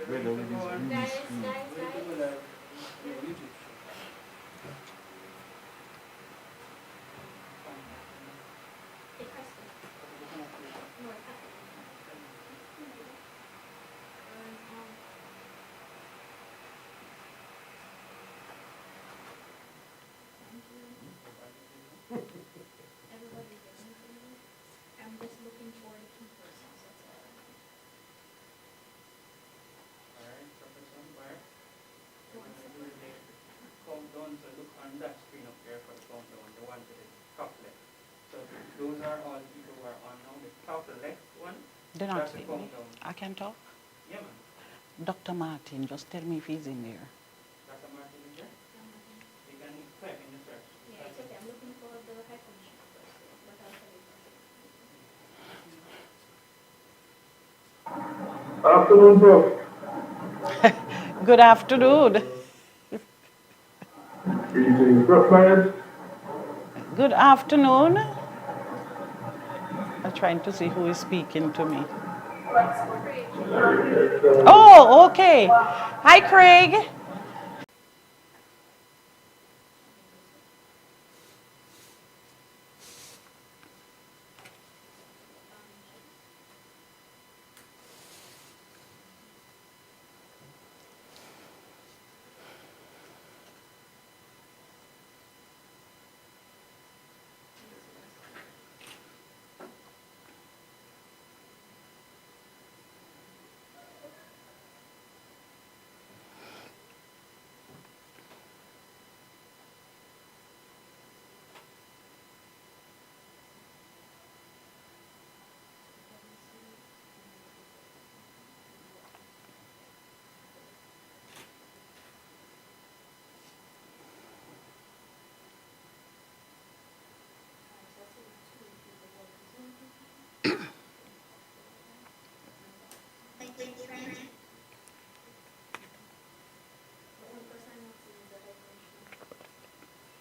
Brother with his green screen. Countdown, so look on that screen up there for the countdown, the one to the top left. So those are all people who are on now. The top left one, Do not that's the take me. countdown. I can talk. Yeah, man. Dr. Martin, just tell me if he's in there. Dr. Martin is there? You can type in the search. Yeah, it's okay. I'm looking for the high commission first, but I'll tell you. Afternoon, bro. Good afternoon. Greetings, bro. Man, Good afternoon. I'm trying to see who is speaking to me. Oh, okay. Hi, Craig.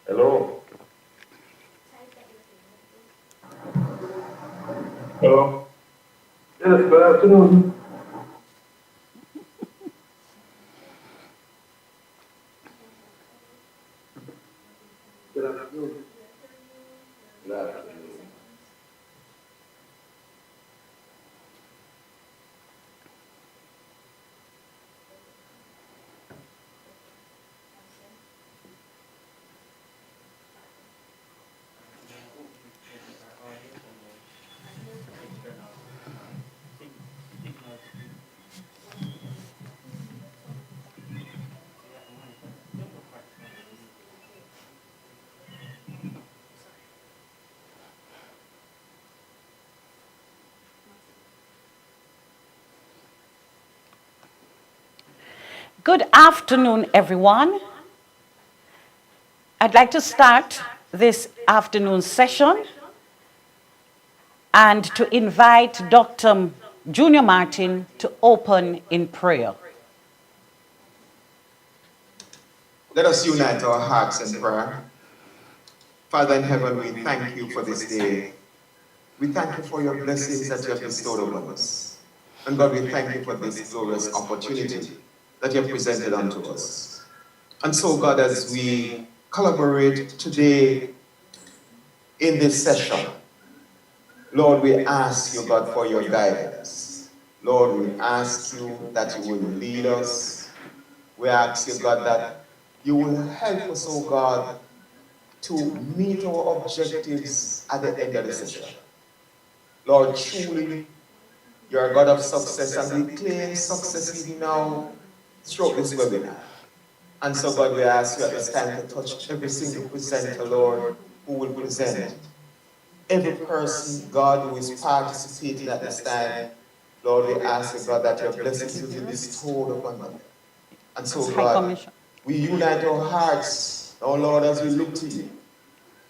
hello. Hello. Yes, good afternoon. Good afternoon. Good afternoon. Good afternoon, everyone. I'd like to start this afternoon session and to invite Dr. Junior Martin to open in prayer. Let us unite our hearts in prayer. Father in heaven, we thank you for this day. We thank you for your blessings that you have bestowed upon us. And God, we thank you for this glorious opportunity that you have presented unto us. And so, God, as we collaborate today in this session, Lord, we ask you, God, for your guidance. Lord, we ask you that you will lead us. We ask you, God, that you will help us, oh God, to meet our objectives at the end of the session. Lord, truly, you're a God of success, and we claim success even now throughout this webinar. And so, God, we ask you at this time to touch every single presenter, Lord, who will present. Every person, God, who is participating at this time, Lord, we ask you, God, that your blessings will be bestowed upon them. And so, God, we unite our hearts, oh Lord, as we look to you,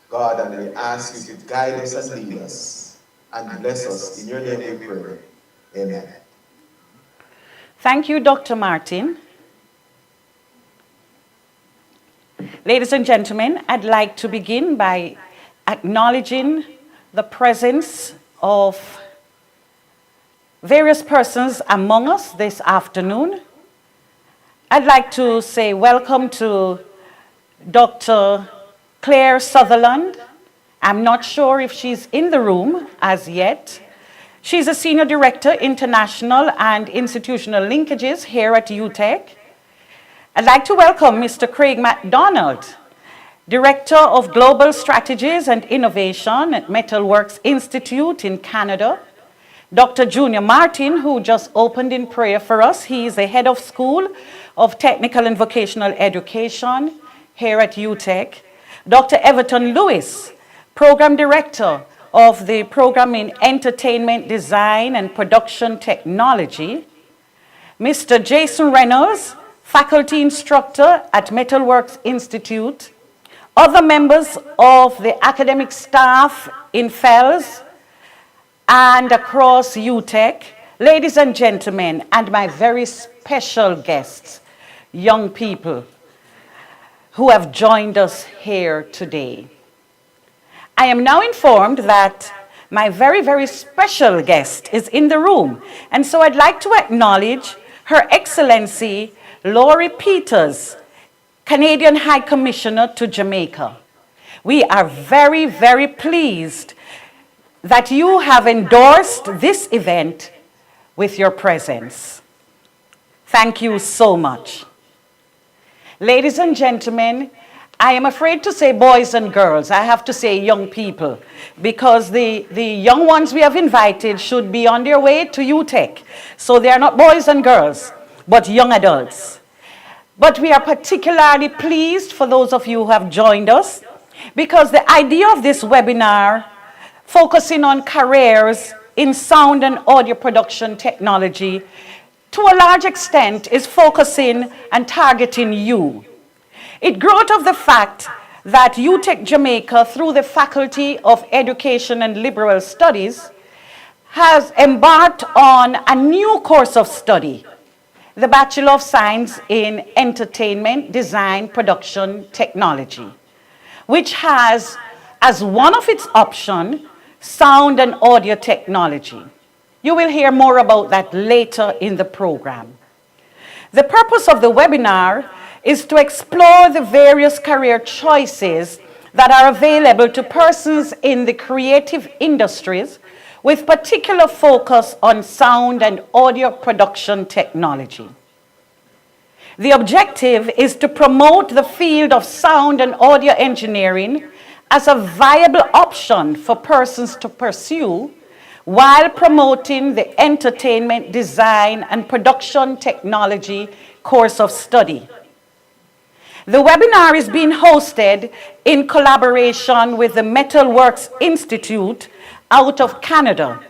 God, and we ask you to guide us and lead us and bless us. In your name we pray. Amen. Thank you, Dr. Martin. Ladies and gentlemen, I'd like to begin by acknowledging the presence of various persons among us this afternoon. I'd like to say welcome to Dr. Claire Sutherland. I'm not sure if she's in the room as yet. She's a Senior Director, International and Institutional Linkages here at UTEC. I'd like to welcome Mr. Craig MacDonald, Director of Global Strategies and Innovation at Metalworks Institute in Canada. Dr. Junior Martin, who just opened in prayer for us. He is the Head of School of Technical and Vocational Education here at UTEC. Dr. Everton Lewis, Program Director of the Program in Entertainment Design and Production Technology. Mr. Jason Reynolds, Faculty Instructor at Metalworks Institute. Other members of the academic staff in FELS and across UTEC, ladies and gentlemen, and my very special guests, young people who have joined us here today. I am now informed that my very, very special guest is in the room, and so I'd like to acknowledge Her Excellency Laurie Peters, Canadian High Commissioner to Jamaica. We are very, very pleased that you have endorsed this event with your presence. Thank you so much. Ladies and gentlemen, I am afraid to say boys and girls. I have to say young people, because the young ones we have invited should be on their way to UTEC. So they are not boys and girls, but young adults. But we are particularly pleased for those of you who have joined us, because the idea of this webinar, focusing on careers in sound and audio production technology, to a large extent is focusing and targeting you. It grew out of the fact that UTEC Jamaica, through the Faculty of Education and Liberal Studies, has embarked on a new course of study, the Bachelor of Science in Entertainment Design Production Technology, which has as one of its options sound and audio technology. You will hear more about that later in the program. The purpose of the webinar is to explore the various career choices that are available to persons in the creative industries, with particular focus on sound and audio production technology. The objective is to promote the field of sound and audio engineering as a viable option for persons to pursue, while promoting the entertainment design and production technology course of study. The webinar is being hosted in collaboration with the Metalworks Institute out of Canada.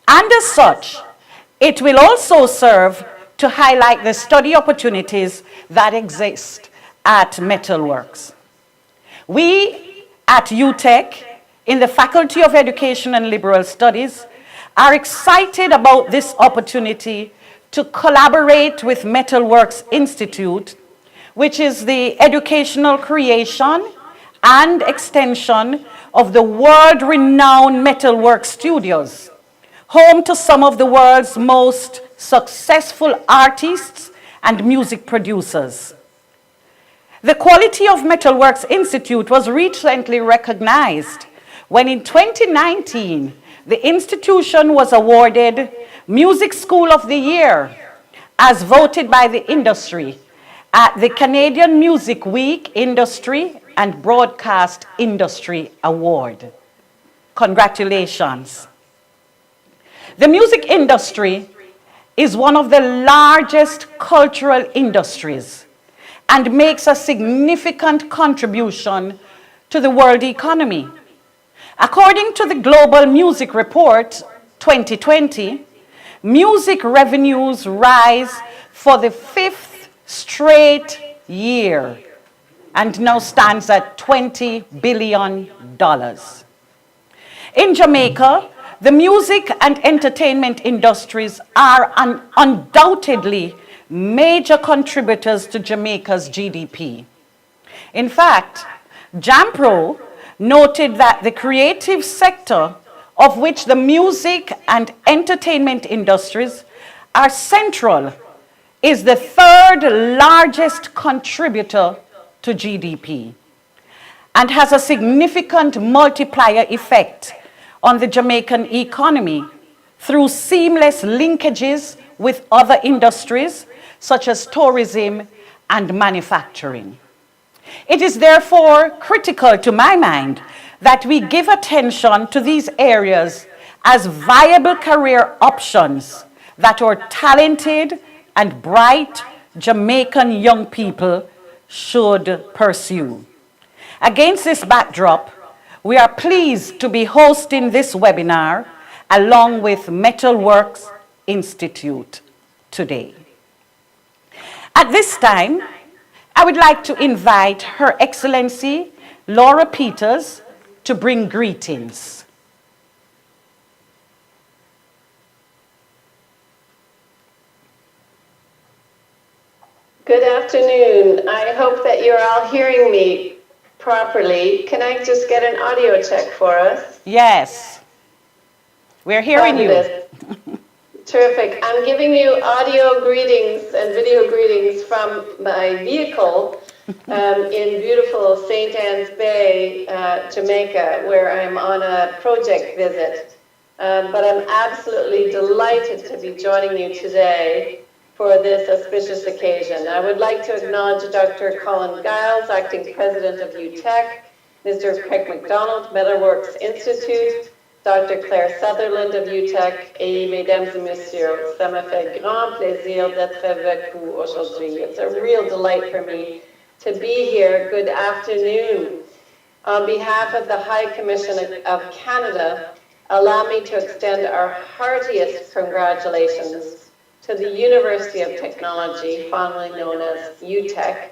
And as such, it will also serve to highlight the study opportunities that exist at Metalworks. We at UTEC, in the Faculty of Education and Liberal Studies, are excited about this opportunity to collaborate with Metalworks Institute, which is the educational creation and extension of the world-renowned Metalworks Studios, home to some of the world's most successful artists and music producers. The quality of Metalworks Institute was recently recognized when in 2019, the institution was awarded Music School of the Year as voted by the industry at the Canadian Music Week Industry and Broadcast Industry Award. Congratulations. The music industry is one of the largest cultural industries and makes a significant contribution to the world economy. According to the Global Music Report 2020, music revenues rise for the 5th straight year and now stands at $20 billion. In Jamaica, the music and entertainment industries are undoubtedly major contributors to Jamaica's GDP. In fact, JAMPRO noted that the creative sector, of which the music and entertainment industries are central, is the third largest contributor to GDP and has a significant multiplier effect on the Jamaican economy through seamless linkages with other industries such as tourism and manufacturing. It is therefore critical to my mind that we give attention to these areas as viable career options that our talented and bright Jamaican young people should pursue. Against this backdrop, we are pleased to be hosting this webinar along with Metalworks Institute today. At this time, I would like to invite Her Excellency Laura Peters to bring greetings. Good afternoon. I hope that you're all hearing me properly. Can I just get an audio check for us? Yes, we're hearing Fabulous. You. Terrific. I'm giving you audio greetings and video greetings from my vehicle in beautiful St. Anne's Bay, Jamaica, where I'm on a project visit. But I'm absolutely delighted to be joining you today for this auspicious occasion. I would like to acknowledge Dr. Colin Giles, Acting President of UTEC, Mr. Craig McDonald, Metalworks Institute, Dr. Claire Sutherland of UTEC, et mesdames et messieurs, ça me fait grand plaisir d'être avec vous aujourd'hui. It's a real delight for me to be here. Good afternoon. On behalf of the High Commission of Canada, allow me to extend our heartiest congratulations to the University of Technology, formerly known as UTEC,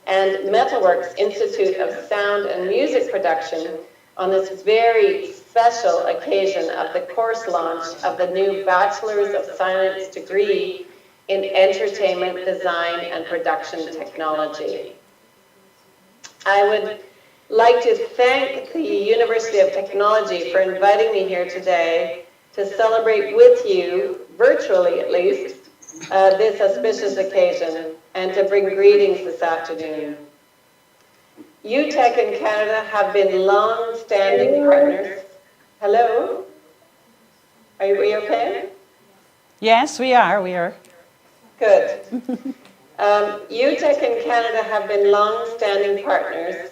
and Metalworks Institute of Sound and Music Production on this very special occasion of the course launch of the new Bachelor's of Science degree in Entertainment Design and Production Technology. I would like to thank the University of Technology for inviting me here today to celebrate with you, virtually at least, this auspicious occasion and to bring greetings this afternoon. UTEC and Canada have been long-standing partners. Hello? Are we okay? Yes, we are. Good. UTEC and Canada have been long-standing partners,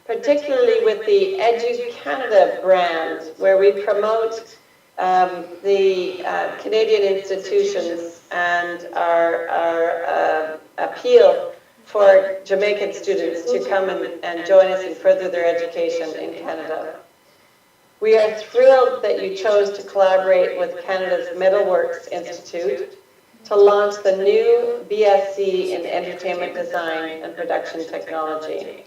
particularly with the EduCanada brand, where we promote the Canadian institutions and our appeal for Jamaican students to come and join us and further their education in Canada. We are thrilled that you chose to collaborate with Canada's Metalworks Institute to launch the new BSc in Entertainment Design and Production Technology.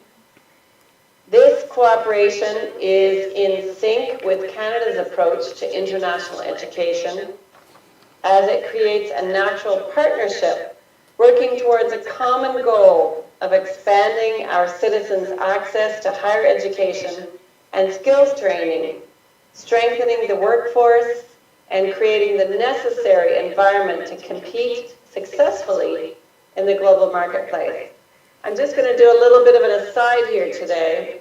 This cooperation is in sync with Canada's approach to international education, as it creates a natural partnership working towards a common goal of expanding our citizens' access to higher education and skills training, strengthening the workforce, and creating the necessary environment to compete successfully in the global marketplace. I'm just going to do a little bit of an aside here today.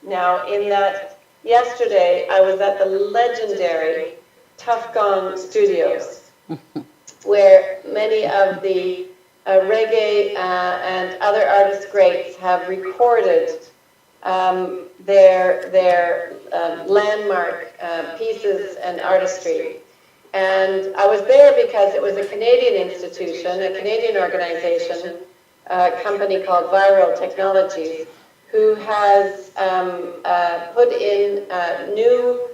Now, in that yesterday, I was at the legendary Tough Gong Studios, where many of the reggae and other artist greats have recorded their landmark pieces and artistry. And I was there because it was a Canadian institution, a Canadian organization, a company called Viral Technologies, who has put in new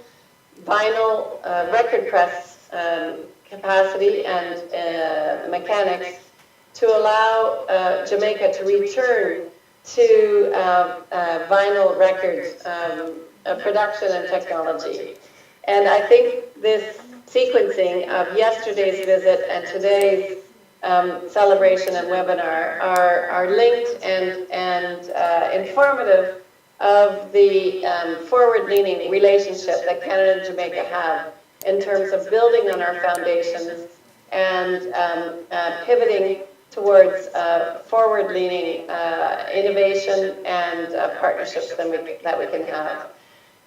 vinyl record press capacity and mechanics to allow Jamaica to return to vinyl record production and technology. And I think this sequencing of yesterday's visit and today's celebration and webinar are linked and informative of the forward-leaning relationship that Canada and Jamaica have in terms of building on our foundations and pivoting towards forward-leaning innovation and partnerships that we can have.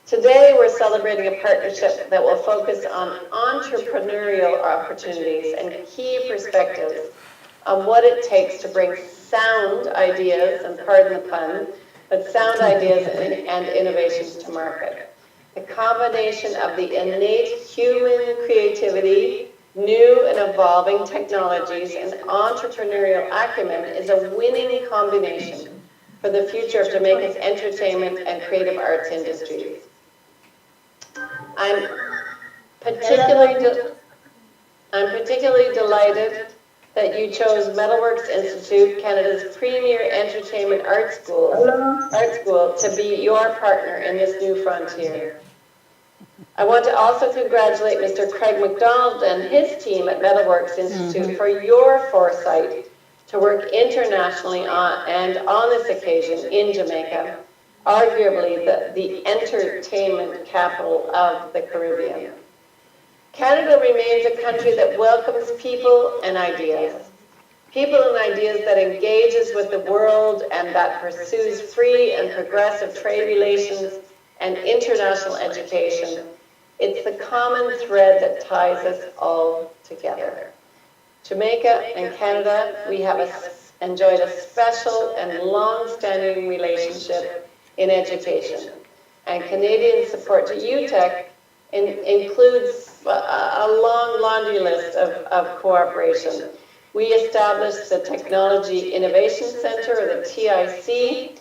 Today, we're celebrating a partnership that will focus on entrepreneurial opportunities and key perspectives on what it takes to bring sound ideas, and pardon the pun, but sound ideas and innovations to market. The combination of the innate human creativity, new and evolving technologies, and entrepreneurial acumen is a winning combination for the future of Jamaica's entertainment and creative arts industries. I'm particularly delighted that you chose Metalworks Institute, Canada's premier entertainment art school, to be your partner in this new frontier. I want to also congratulate Mr. Craig McDonald and his team at Metalworks Institute for your foresight to work internationally on this occasion in Jamaica, arguably the entertainment capital of the Caribbean. Canada remains a country that welcomes people and ideas. People and ideas that engages with the world and that pursues free and progressive trade relations and international education. It's the common thread that ties us all together. Jamaica and Canada, we have enjoyed a special and long-standing relationship in education. And Canadian support to UTEC includes a long laundry list of cooperation. We established the Technology Innovation Center, or the TIC.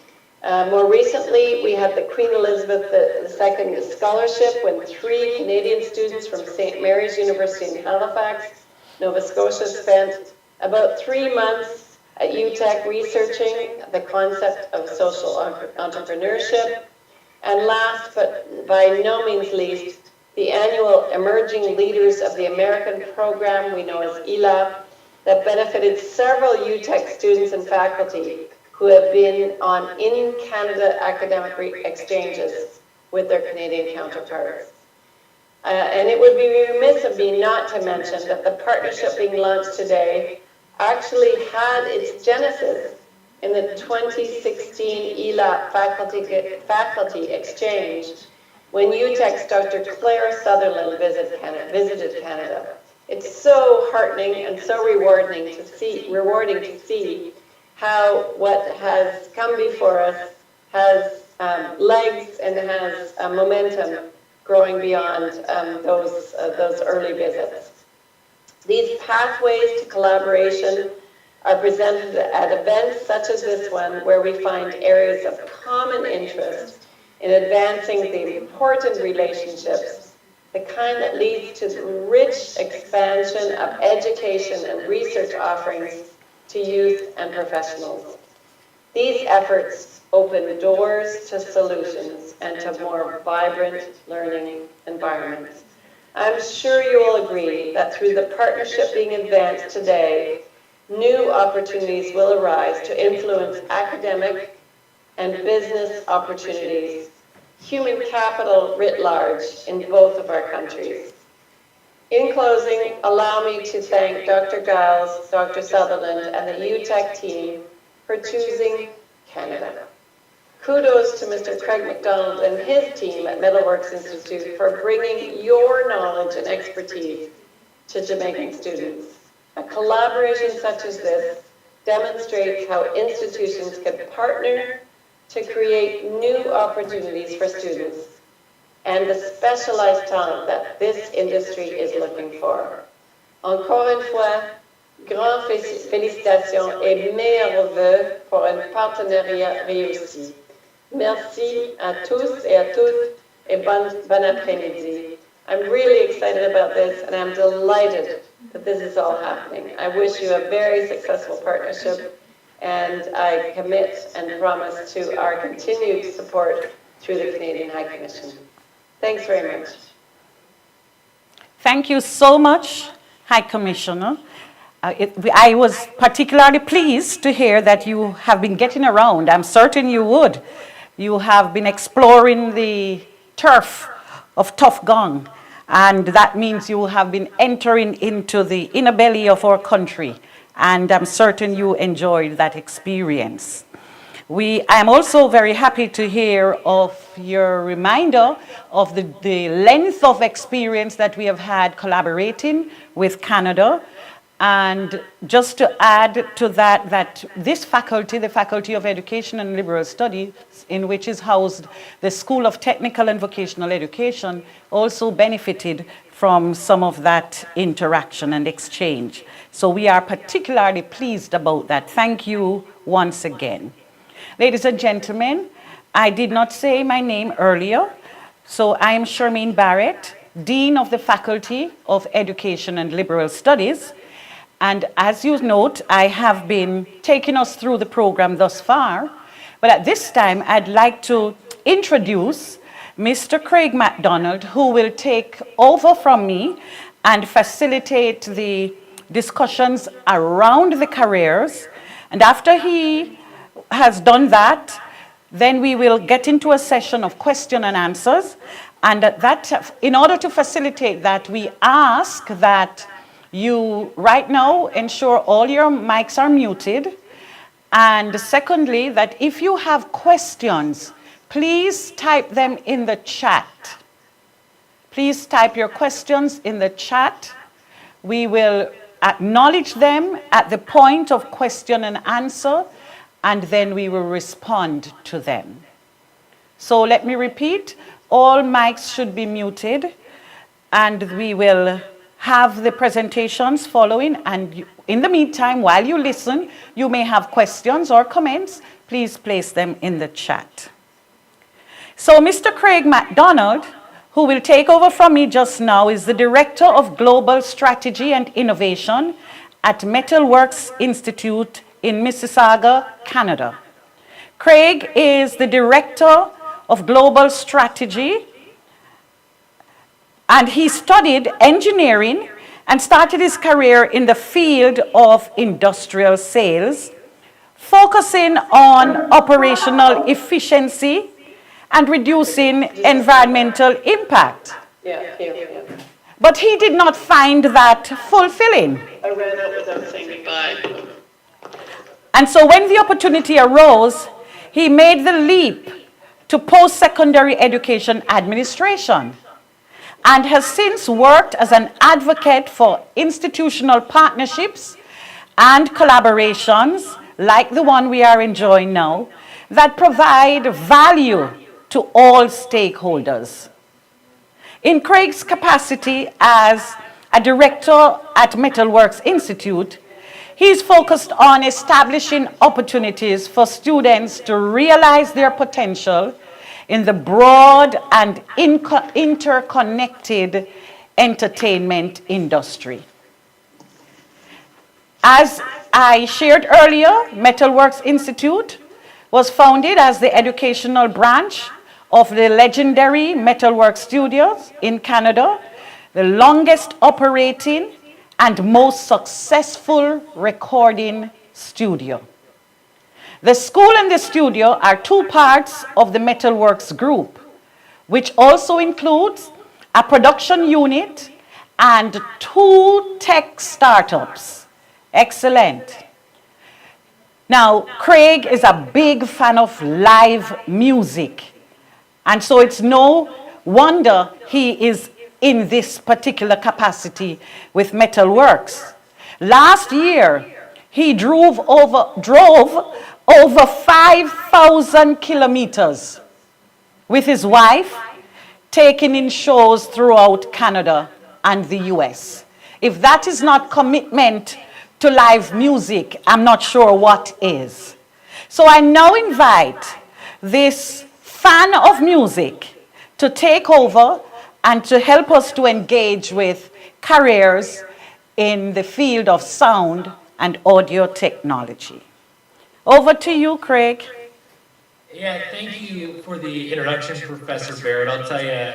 More recently, we had the Queen Elizabeth II Scholarship when 3 Canadian students from St. Mary's University in Halifax, Nova Scotia, spent about 3 months at UTEC researching the concept of social entrepreneurship. And last, but by no means least, the annual Emerging Leaders of the American program, we know as ELAP, that benefited several UTEC students and faculty who have been on in-Canada academic exchanges with their Canadian counterparts. And it would be remiss of me not to mention that the partnership being launched today actually had its genesis in the 2016 ELAP faculty exchange when UTEC's Dr. Claire Sutherland visited Canada. It's so heartening and so rewarding to see how what has come before us has legs and has momentum growing beyond those early visits. These pathways to collaboration are presented at events such as this one, where we find areas of common interest in advancing the important relationships, the kind that leads to the rich expansion of education and research offerings to youth and professionals. These efforts open doors to solutions and to more vibrant learning environments. I'm sure you will agree that through the partnership being advanced today, new opportunities will arise to influence academic and business opportunities, human capital writ large in both of our countries. In closing, allow me to thank Dr. Giles, Dr. Sutherland, and the UTEC team for choosing Canada. Kudos to Mr. Craig McDonald and his team at Metalworks Institute for bringing your knowledge and expertise to Jamaican students. A collaboration such as this demonstrates how institutions can partner to create new opportunities for students and the specialized talent that this industry is looking for. Encore une fois, grandes félicitations et meilleurs vœux pour un partenariat réussi. Merci à tous et à toutes et bon après-midi. I'm really excited about this and I'm delighted that this is all happening. I wish you a very successful partnership, and I commit and promise to our continued support through the Canadian High Commission. Thanks very much. Thank you so much, High Commissioner. I was particularly pleased to hear that you have been getting around. I'm certain you would. You have been exploring the turf of Tuff Gong. And that means you have been entering into the inner belly of our country. And I'm certain you enjoyed that experience. I am also very happy to hear of your reminder of the length of experience that we have had collaborating with Canada. And just to add to that, that this faculty, the Faculty of Education and Liberal Studies, in which is housed the School of Technical and Vocational Education, also benefited from some of that interaction and exchange. So we are particularly pleased about that. Thank you once again. Ladies and gentlemen, I did not say my name earlier, so I am Charmaine Barrett, Dean of the Faculty of Education and Liberal Studies. And as you note, I have been taking us through the program thus far, but at this time, I'd like to introduce Mr. Craig MacDonald, who will take over from me and facilitate the discussions around the careers. And after he has done that, then we will get into a session of question and answers. And in order to facilitate that, we ask that you right now ensure all your mics are muted. And secondly, that if you have questions, please type them in the chat. Please type your questions in the chat. We will acknowledge them at the point of question and answer, and then we will respond to them. So let me repeat, all mics should be muted, and we will have the presentations following, and in the meantime, while you listen, you may have questions or comments. Please place them in the chat. So Mr. Craig MacDonald, who will take over from me just now, is the Director of Global Strategy and Innovation at Metalworks Institute in Mississauga, Canada. Craig is the Director of Global Strategy, and he studied engineering and started his career in the field of industrial sales, focusing on operational efficiency and reducing environmental impact. But he did not find that fulfilling. I ran out without saying goodbye. And so when the opportunity arose, he made the leap to post-secondary education administration and has since worked as an advocate for institutional partnerships and collaborations like the one we are enjoying now that provide value to all stakeholders. In Craig's capacity as a director at Metalworks Institute, he's focused on establishing opportunities for students to realize their potential in the broad and interconnected entertainment industry. As I shared earlier, Metalworks Institute was founded as the educational branch of the legendary Metalworks Studios in Canada, the longest operating and most successful recording studio. The school and the studio are two parts of the Metalworks group, which also includes a production unit and 2 tech startups. Excellent. Now, Craig is a big fan of live music, and so it's no wonder he is in this particular capacity with Metalworks. Last year, he drove over 5,000 kilometers with his wife, taking in shows throughout Canada and the US. If that is not commitment to live music, I'm not sure what is. So I now invite this fan of music to take over and to help us to engage with careers in the field of sound and audio technology. Over to you, Craig. Yeah, thank you for the introduction, Professor Barrett. I'll tell you,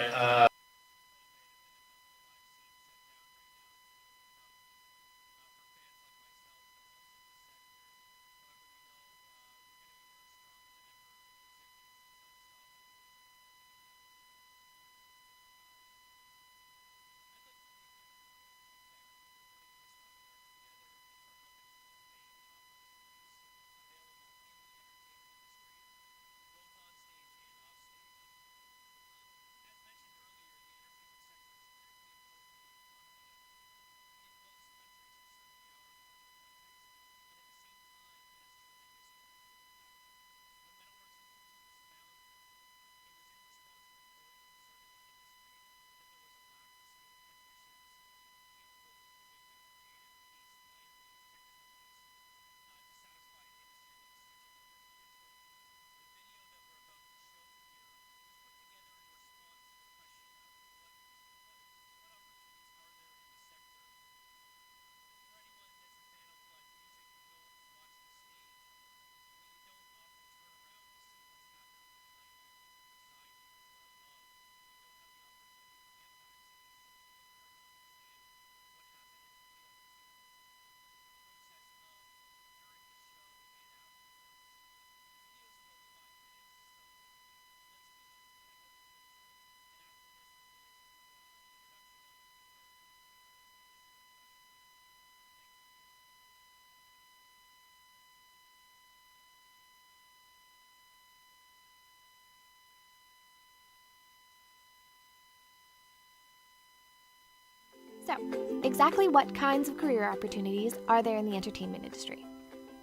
So, exactly what kinds of career opportunities are there in the entertainment industry?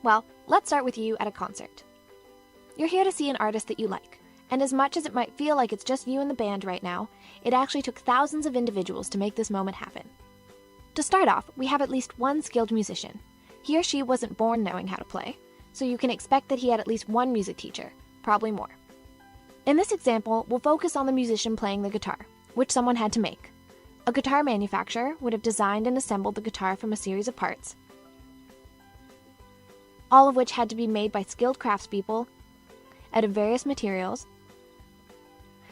Well, let's start with you at a concert. You're here to see an artist that you like, and as much as it might feel like it's just you and the band right now, it actually took thousands of individuals to make this moment happen. To start off, we have at least one skilled musician. He or she wasn't born knowing how to play, so you can expect that he had at least one music teacher, probably more. In this example, we'll focus on the musician playing the guitar, which someone had to make. A guitar manufacturer would have designed and assembled the guitar from a series of parts, all of which had to be made by skilled craftspeople out of various materials,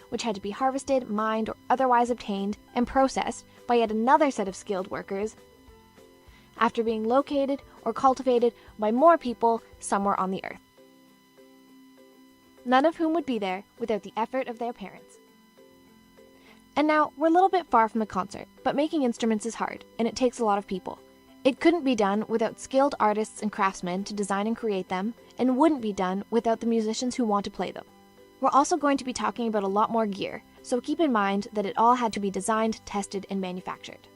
which had to be harvested, mined, or otherwise obtained and processed by yet another set of skilled workers after being located or cultivated by more people somewhere on the earth, none of whom would be there without the effort of their parents. And now, we're a little bit far from the concert, but making instruments is hard, and it takes a lot of people. It couldn't be done without skilled artists and craftsmen to design and create them, and wouldn't be done without the musicians who want to play them. We're also going to be talking about a lot more gear, so keep in mind that it all had to be designed, tested, and manufactured.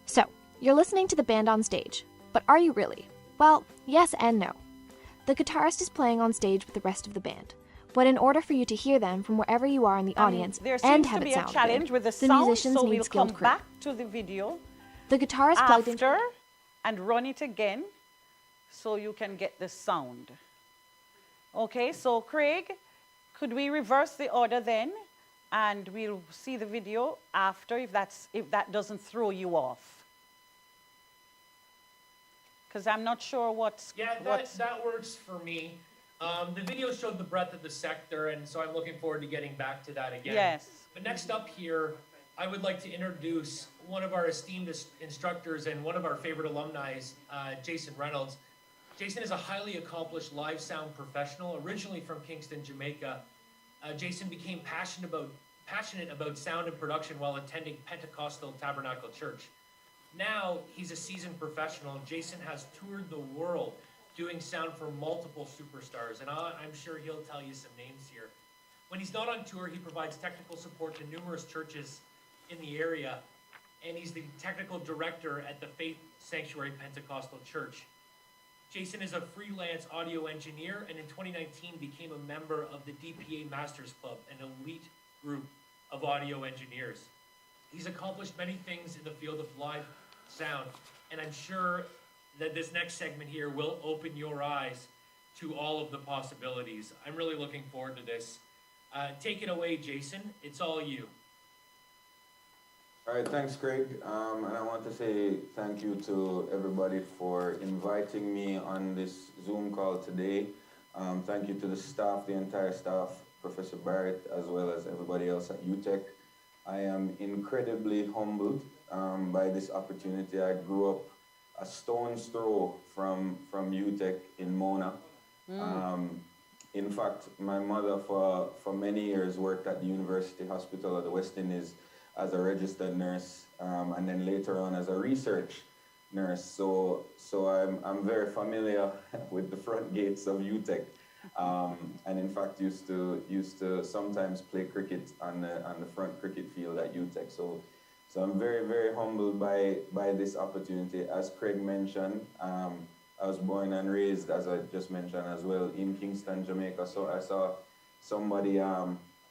So, you're listening to the band on stage, but are you really? Well, yes and no. The guitarist is playing on stage with the rest of the band, but in order for you to hear them from wherever you are in the audience there and seems have to it be a sound challenge good, with the the sound, musicians so need we'll skilled come crew. back to the video The guitar is plugged in. after and run it again so you can get the sound. Okay, so Craig, could we reverse the order then, and we'll see the video after if that doesn't throw you off? Because I'm not sure what's Yeah, that works for me. The video showed the breadth of the sector, and so I'm looking forward to getting back to that again. Yes. But next up here, I would like to introduce one of our esteemed instructors and one of our favorite alumni, Jason Reynolds. Jason is a highly accomplished live sound professional, originally from Kingston, Jamaica. Jason became passionate about sound and production while attending Pentecostal Tabernacle Church. Now, he's a seasoned professional. Jason has toured the world doing sound for multiple superstars, and I'm sure he'll tell you some names here. When he's not on tour, he provides technical support to numerous churches in the area, and he's the technical director at the Faith Sanctuary Pentecostal Church. Jason is a freelance audio engineer, and in 2019 became a member of the DPA Masters Club, an elite group of audio engineers. He's accomplished many things in the field of live sound, and I'm sure that this next segment here will open your eyes to all of the possibilities. I'm really looking forward to this. Take it away, Jason. It's all you. All right, thanks, Craig. And I want to say thank you to everybody for inviting me on this Zoom call today. Thank you to the staff, the entire staff, Professor Barrett, as well as everybody else at UTEC. I am incredibly humbled by this opportunity. I grew up a stone's throw from UTEC in Mona. In fact, my mother for many years worked at the University Hospital of the West Indies as a registered nurse, and then later on as a research nurse. So I'm very familiar with the front gates of UTEC, and in fact used to sometimes play cricket on the front cricket field at UTEC. So I'm very, very humbled by this opportunity. As Craig mentioned, I was born and raised, as I just mentioned as well, in Kingston, Jamaica. So I saw somebody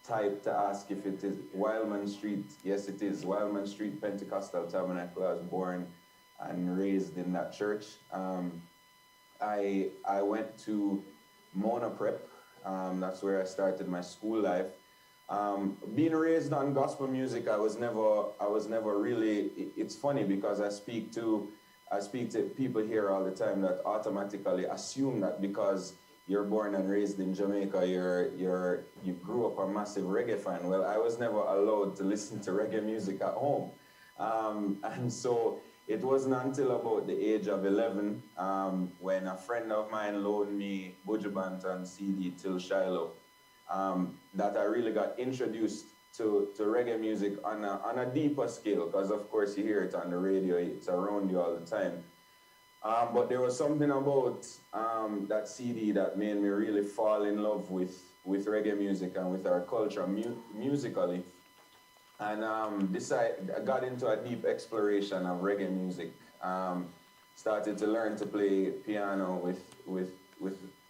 type to ask if it is Wildman Street. Yes, it is Wildman Street Pentecostal Tabernacle. I was born and raised in that church. I went to Mona Prep. That's where I started my school life. Being raised on gospel music, I was never really. It's funny because I speak to people here all the time that automatically assume that because you're born and raised in Jamaica, you grew up a massive reggae fan. Well, I was never allowed to listen to reggae music at home, and so it wasn't until about the age of 11 when a friend of mine loaned me Buju Banton CD Till Shiloh, that I really got introduced to reggae music on a deeper scale, because of course you hear it on the radio, it's around you all the time. But there was something about that CD that made me really fall in love with reggae music and with our culture musically. and I got into a deep exploration of reggae music. Started to learn to play piano with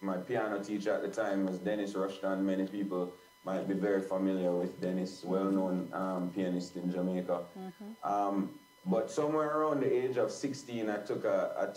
my piano teacher at the time was Dennis Rushton. Many people might be very familiar with Dennis, well-known pianist in Jamaica. But somewhere around the age of 16, I took a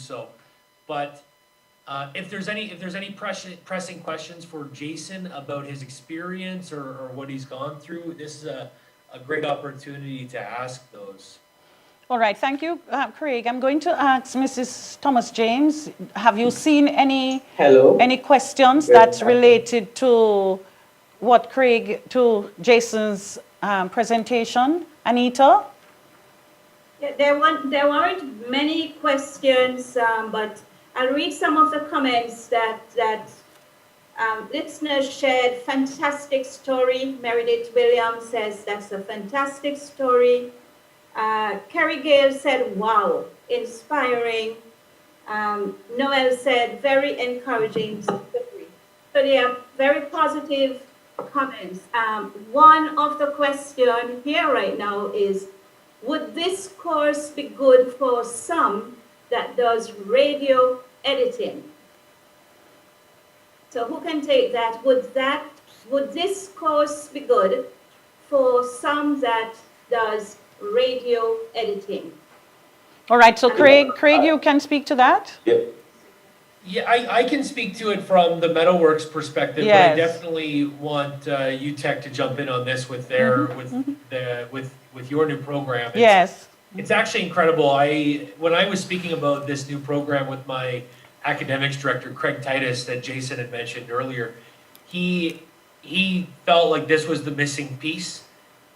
so. But if there's any pressing questions for Jason about his experience or what he's gone through, this is a great opportunity to ask those. All right, thank you, Craig. I'm going to ask Mrs. Thomas James, have you seen any questions that's related to what to Jason's presentation? Anita? Yeah, there weren't many questions, but I'll read some of the comments that listeners shared. Fantastic story. Meredith Williams says that's a fantastic story. Kerry Gale said, wow, inspiring. Noel said, very encouraging story. So they are very positive comments. One of the questions here right now is, would this course be good for some that does radio editing? So who can take that? Would this course be good for some that does radio editing? All right, so Craig, you can speak to that? Yeah, I can speak to it from the Metalworks perspective, but I definitely want UTech to jump in on this with their with your new program. It's actually incredible. When I was speaking about this new program with my academics director, Craig Titus, that Jason had mentioned earlier, he felt like this was the missing piece.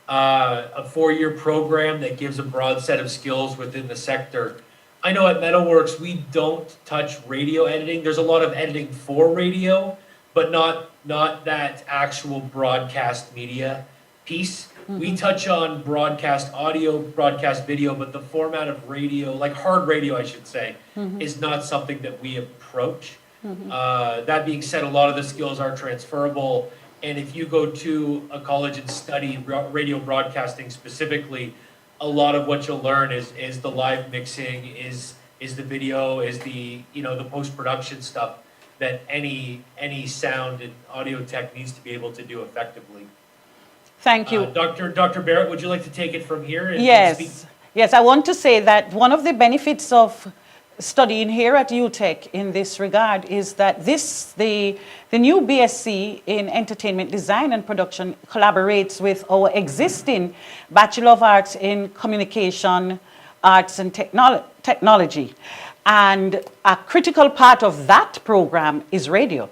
A 4-year program that gives a broad set of skills within the sector. I know at Metalworks, we don't touch radio editing. There's a lot of editing for radio, but not that actual broadcast media piece. We touch on broadcast audio, broadcast video, but the format of radio, like hard radio, I should say, is not something that we approach. That being said, a lot of the skills are transferable. And if you go to a college and study radio broadcasting specifically, a lot of what you'll learn is the live mixing, is the video, is the post-production stuff that any sound and audio tech needs to be able to do effectively. Thank you. Dr. Barrett, would you like to take it from here? Yes, I want to say that one of the benefits of studying here at UTech in this regard is that the new BSc in Entertainment Design and Production collaborates with our existing Bachelor of Arts in Communication, Arts and Technology. And a critical part of that program is radio.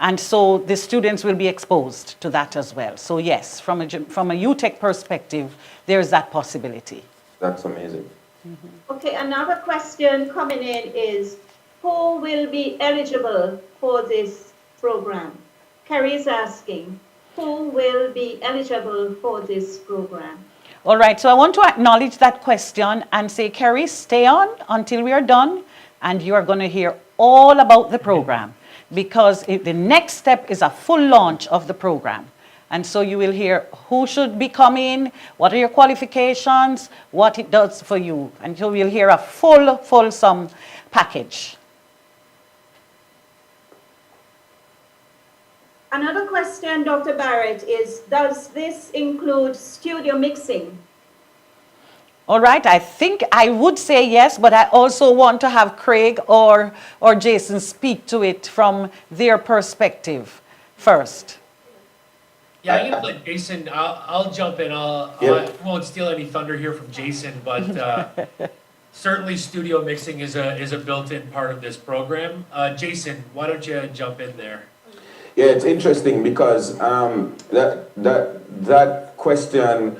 And so the students will be exposed to that as well. So yes, from a UTech perspective, there is that possibility. That's amazing. Okay, another question coming in is, who will be eligible for this program? Kerry is asking, who will be eligible for this program? All right, so I want to acknowledge that question and say, Kerry, stay on until we are done, and you are going to hear all about the program, because the next step is a full launch of the program. And so you will hear who should be coming, what are your qualifications, what it does for you. And you will hear a fulsome package. Another question, Dr. Barrett, is, does this include studio mixing? All right, I think I would say yes, but I also want to have Craig or Jason speak to it from their perspective first. Yeah, I'm gonna let Jason. I'll jump in. I won't steal any thunder here from Jason, but certainly studio mixing is a built-in part of this program. Jason, why don't you jump in there? Yeah, it's interesting because that question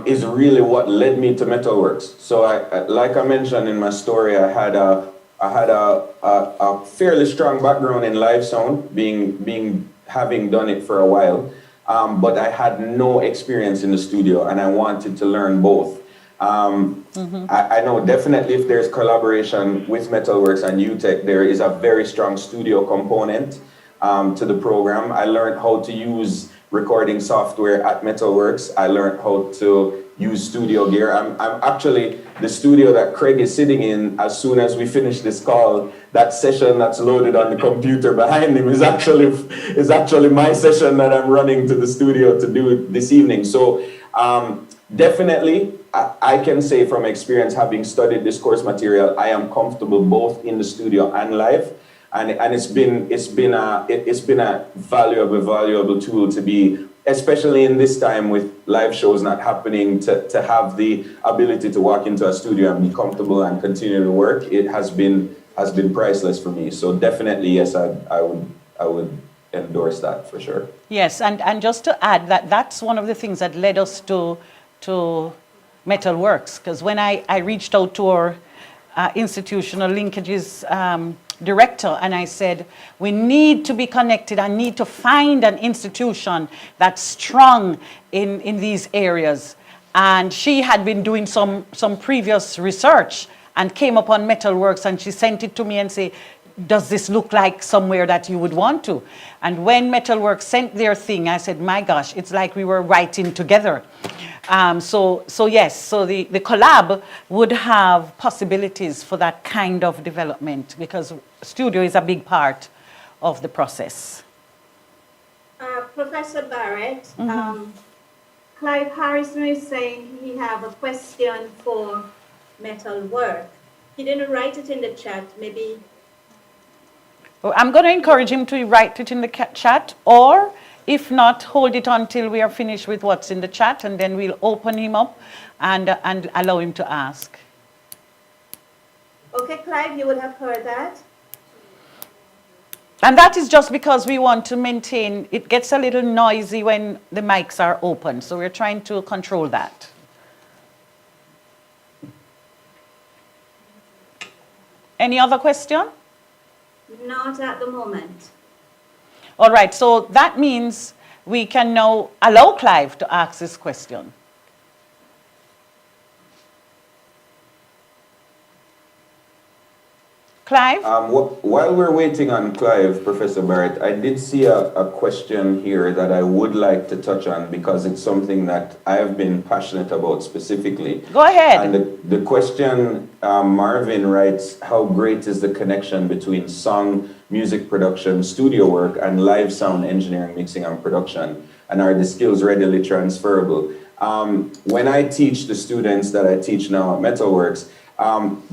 is really what led me to Metalworks. So like I mentioned in my story, I had a fairly strong background in live sound, having done it for a while. But I had no experience in the studio, and I wanted to learn both. I know definitely if there's collaboration with Metalworks and UTech, there is a very strong studio component to the program. I learned how to use recording software at Metalworks. I learned how to use studio gear. I'm actually, the studio that Craig is sitting in, as soon as we finish this call, that session that's loaded on the computer behind him is actually my session that I'm running to the studio to do this evening. So definitely, I can say from experience, having studied this course material, I am comfortable both in the studio and live, and it's been a valuable tool to be, especially in this time with live shows not happening, to have the ability to walk into a studio and be comfortable and continue to work. It has been priceless for me. So definitely, yes, I would endorse that for sure. Yes, and just to add that that's one of the things that led us to Metalworks, because when I reached out to our institutional linkages director and I said, we need to be connected, I need to find an institution that's strong in these areas. And she had been doing some previous research and came upon Metalworks, and she sent it to me and said, does this look like somewhere that you would want to? And when Metalworks sent their thing, I said, my gosh, it's like we were writing together. So yes, so the collab would have possibilities for that kind of development, because studio is a big part of the process. Professor Barrett, Clive Harrison is saying he have a question for Metalwork. He didn't write it in the chat, maybe. Well, I'm going to encourage him to write it in the chat, or if not, hold it until we are finished with what's in the chat, and then we'll open him up and allow him to ask. Okay, Clive, you would have heard that. And that is just because we want to maintain, it gets a little noisy when the mics are open, so we're trying to control that. Any other question? Not at the moment. All right, so that means we can now allow Clive to ask this question. Clive? While we're waiting on Clive, Professor Barrett, I did see a question here that I would like to touch on, because it's something that I have been passionate about specifically. Go ahead. And the question, Marvin writes, how great is the connection between song, music production, studio work, and live sound engineering, mixing, and production? And are the skills readily transferable? When I teach the students that I teach now at Metalworks,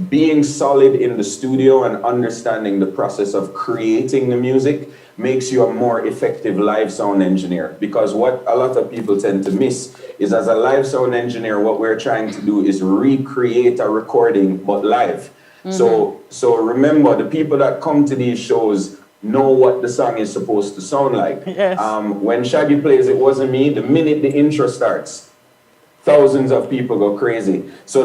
being solid in the studio and understanding the process of creating the music makes you a more effective live sound engineer. Because what a lot of people tend to miss is, as a live sound engineer, what we're trying to do is recreate a recording, but live. So remember, the people that come to these shows know what the song is supposed to sound like. Yes. When Shaggy plays It Wasn't Me, the minute the intro starts, thousands of people go crazy. So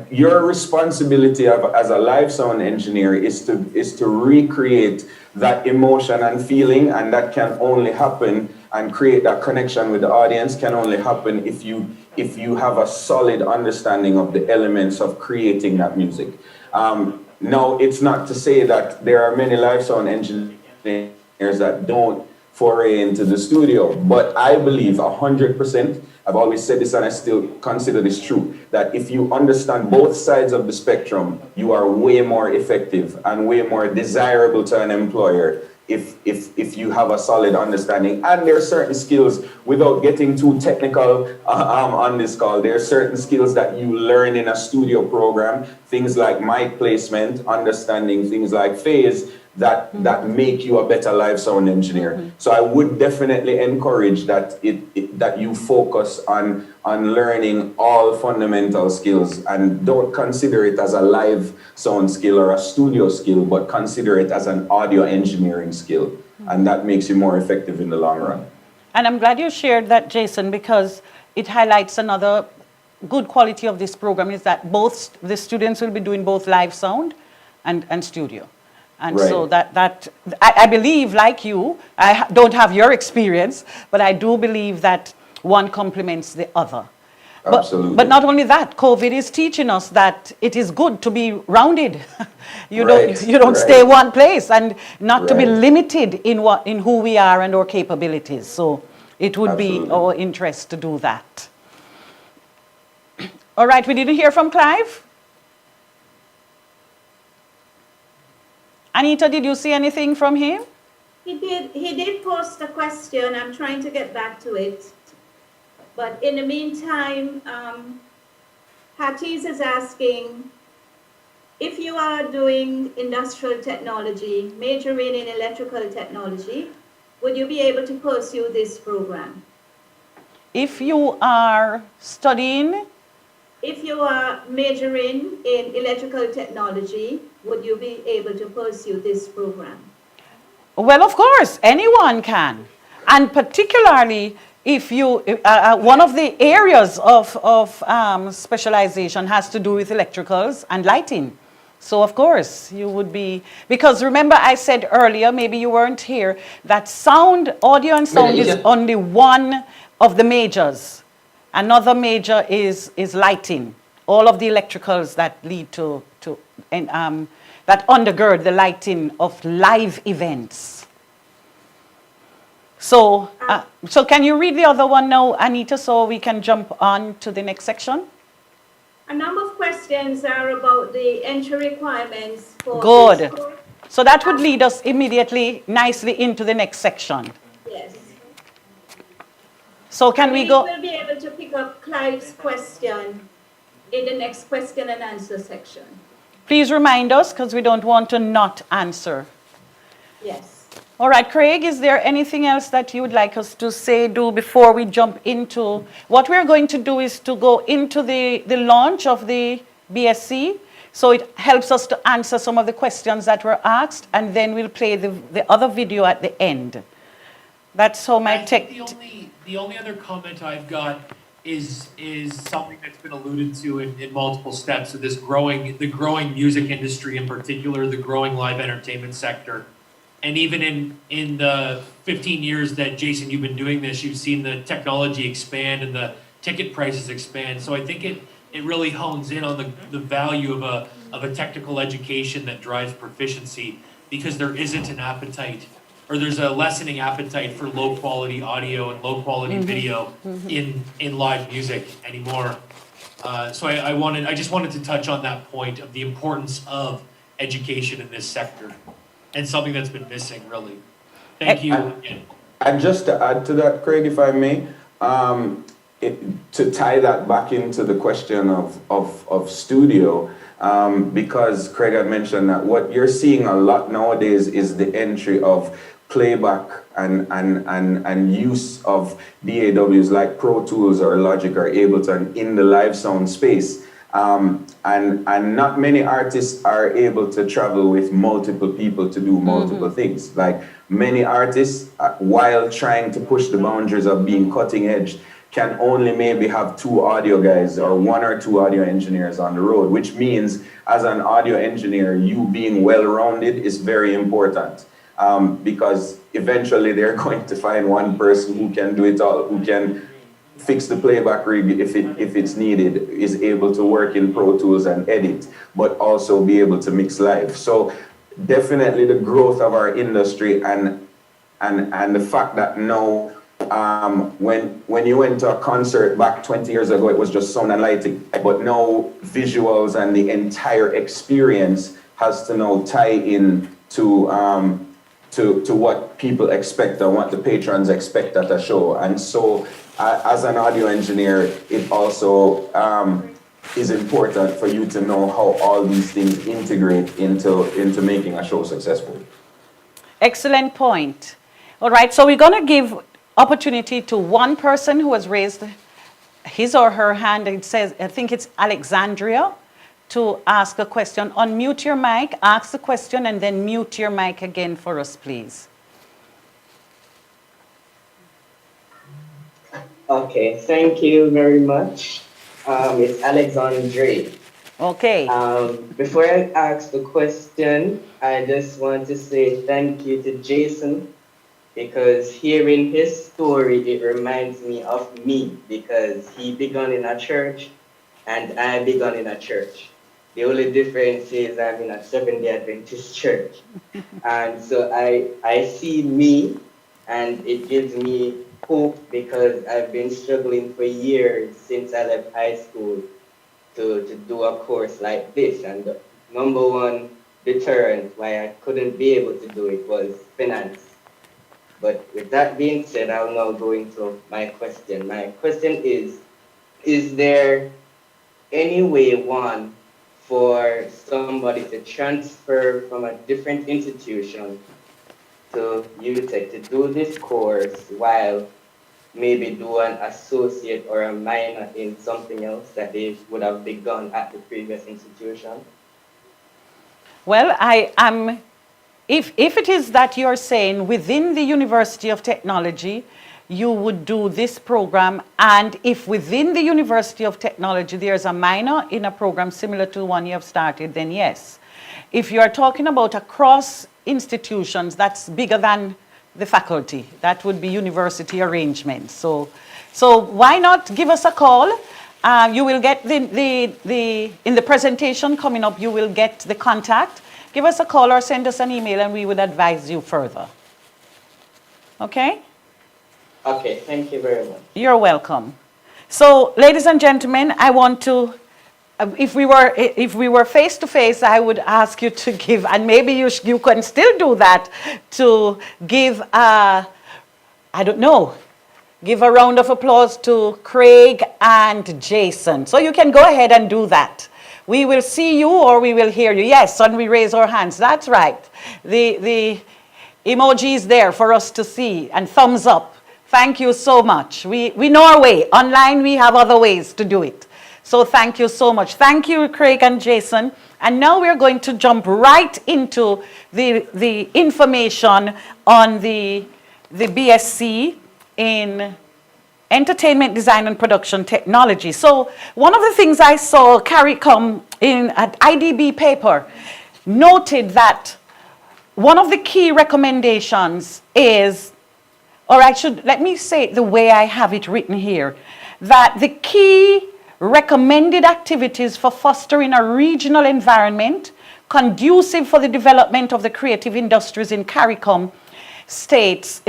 your responsibility as a live sound engineer is to recreate that emotion and feeling, and that can only happen, and create that connection with the audience can only happen if you have a solid understanding of the elements of creating that music. Now, it's not to say that there are many live sound engineers that don't foray into the studio, but I believe 100%, I've always said this and I still consider this true, that if you understand both sides of the spectrum, you are way more effective and way more desirable to an employer if you have a solid understanding. And there are certain skills, without getting too technical on this call, there are certain skills that you learn in a studio program, things like mic placement, understanding things like phase, that make you a better live sound engineer. So I would definitely encourage that that you focus on learning all fundamental skills, and don't consider it as a live sound skill or a studio skill, but consider it as an audio engineering skill, and that makes you more effective in the long run. And I'm glad you shared that, Jason, because it highlights another good quality of this program, is that both the students will be doing both live sound and studio. And right. So I believe, like you, I don't have your experience, but I do believe that one complements the other. Absolutely. But not only that, COVID is teaching us that it is good to be rounded. You Right, don't right. stay one place, and not to be Right. limited in who we are and our capabilities. So it would Absolutely. be our interest to do that. All right, we didn't hear from Clive. Anita, did you see anything from him? He did post a question. I'm trying to get back to it. But in the meantime, Hatties is asking, if you are doing industrial technology, majoring in electrical technology, would you be able to pursue this program? If you are studying, If you are majoring in electrical technology, would you be able to pursue this program? well, of course, anyone can. And particularly if you, one of the areas of specialization has to do with electricals and lighting. So of course you would be, because remember I said earlier, maybe you weren't here, that sound, audio and sound is only one of the majors. Another major is lighting. All of the electricals that lead to that undergird the lighting of live events. So, so can you read the other one now, Anita, so we can jump on to the next section? A number of questions are about the entry requirements for Good. this course. So that would lead us immediately, nicely into the next section. Yes. So can we go? We will be able to pick up Clive's question in the next question and answer section. Please remind us, because we don't want to not answer. Yes. All right, Craig, is there anything else that you would like us to say, do before we jump into, what we're going to do is to go into the launch of the BSc. So it helps us to answer some of the questions that were asked, and then we'll play the other video at the end. That's how my tech. The only other comment I've got is something that's been alluded to in multiple steps of this the growing music industry in particular, the growing live entertainment sector. And even in the 15 years that, Jason, you've been doing this, you've seen the technology expand and the ticket prices expand. So I think it really hones in on the value of a technical education that drives proficiency, because there isn't an appetite, or there's a lessening appetite for low quality audio and low quality video in live music anymore. So I just wanted to touch on that point of the importance of education in this sector, and something that's been missing, really. Thank you again. And just to add to that, Craig, if I may, to tie that back into the question of studio, because Craig had mentioned that what you're seeing a lot nowadays is the entry of playback and use of DAWs like Pro Tools or Logic are able to in the live sound space. And not many artists are able to travel with multiple people to do multiple things. Like many artists, while trying to push the boundaries of being cutting edge, can only maybe have 2 audio guys or 1 or 2 audio engineers on the road, which means as an audio engineer, you being well-rounded is very important. Because eventually they're going to find one person who can do it all, who can fix the playback rig if it's needed, is able to work in Pro Tools and edit, but also be able to mix live. So definitely the growth of our industry and the fact that now when you went to a concert back 20 years ago, it was just sound and lighting, but now visuals and the entire experience has to now tie in to what people expect and what the patrons expect at a show. And so as an audio engineer, it also is important for you to know how all these things integrate into making a show successful. Excellent point. All right, so we're going to give opportunity to one person who has raised his or her hand. It says, I think it's Alexandria, to ask a question. Unmute your mic, ask the question, and then mute your mic again for us, please. Okay, thank you very much. It's Alexandre. Okay. Before I ask the question, I just want to say thank you to Jason, because hearing his story, it reminds me of me, because he began in a church and I began in a church. The only difference is I'm in a Seventh-day Adventist church. And so I see me, and it gives me hope, because I've been struggling for years since I left high school to do a course like this. And the number one deterrent why I couldn't be able to do it was finance. But with that being said, I'll now go into my question. My question is there any way, one, for somebody to transfer from a different institution to UTEC to do this course while maybe do an associate or a minor in something else that they would have begun at the previous institution? Well, I am, if it is that you're saying within the University of Technology, you would do this program, and if within the University of Technology there's a minor in a program similar to the one you have started, then yes. If you are talking about across institutions, that's bigger than the faculty. That would be university arrangements. So why not give us a call? You will get in the presentation coming up, you will get the contact. Give us a call or send us an email and we would advise you further. Okay? Okay, thank you very much. You're welcome. So, ladies and gentlemen, I want to, if we were face to face, I would ask you to give, and maybe you can still do that, to give, I don't know, give a round of applause to Craig and Jason. So you can go ahead and do that. We will see you or we will hear you. Yes, and we raise our hands. That's right. The emoji is there for us to see, and thumbs up. Thank you so much. We know our way. Online, we have other ways to do it. So thank you so much. Thank you, Craig and Jason. And now we're going to jump right into the information on the BSc in Entertainment Design and Production Technology. So one of the things I saw CARICOM in an IDB paper noted that one of the key recommendations is, or let me say it the way I have it written here, that the key recommended activities for fostering a regional environment conducive for the development of the creative industries in CARICOM states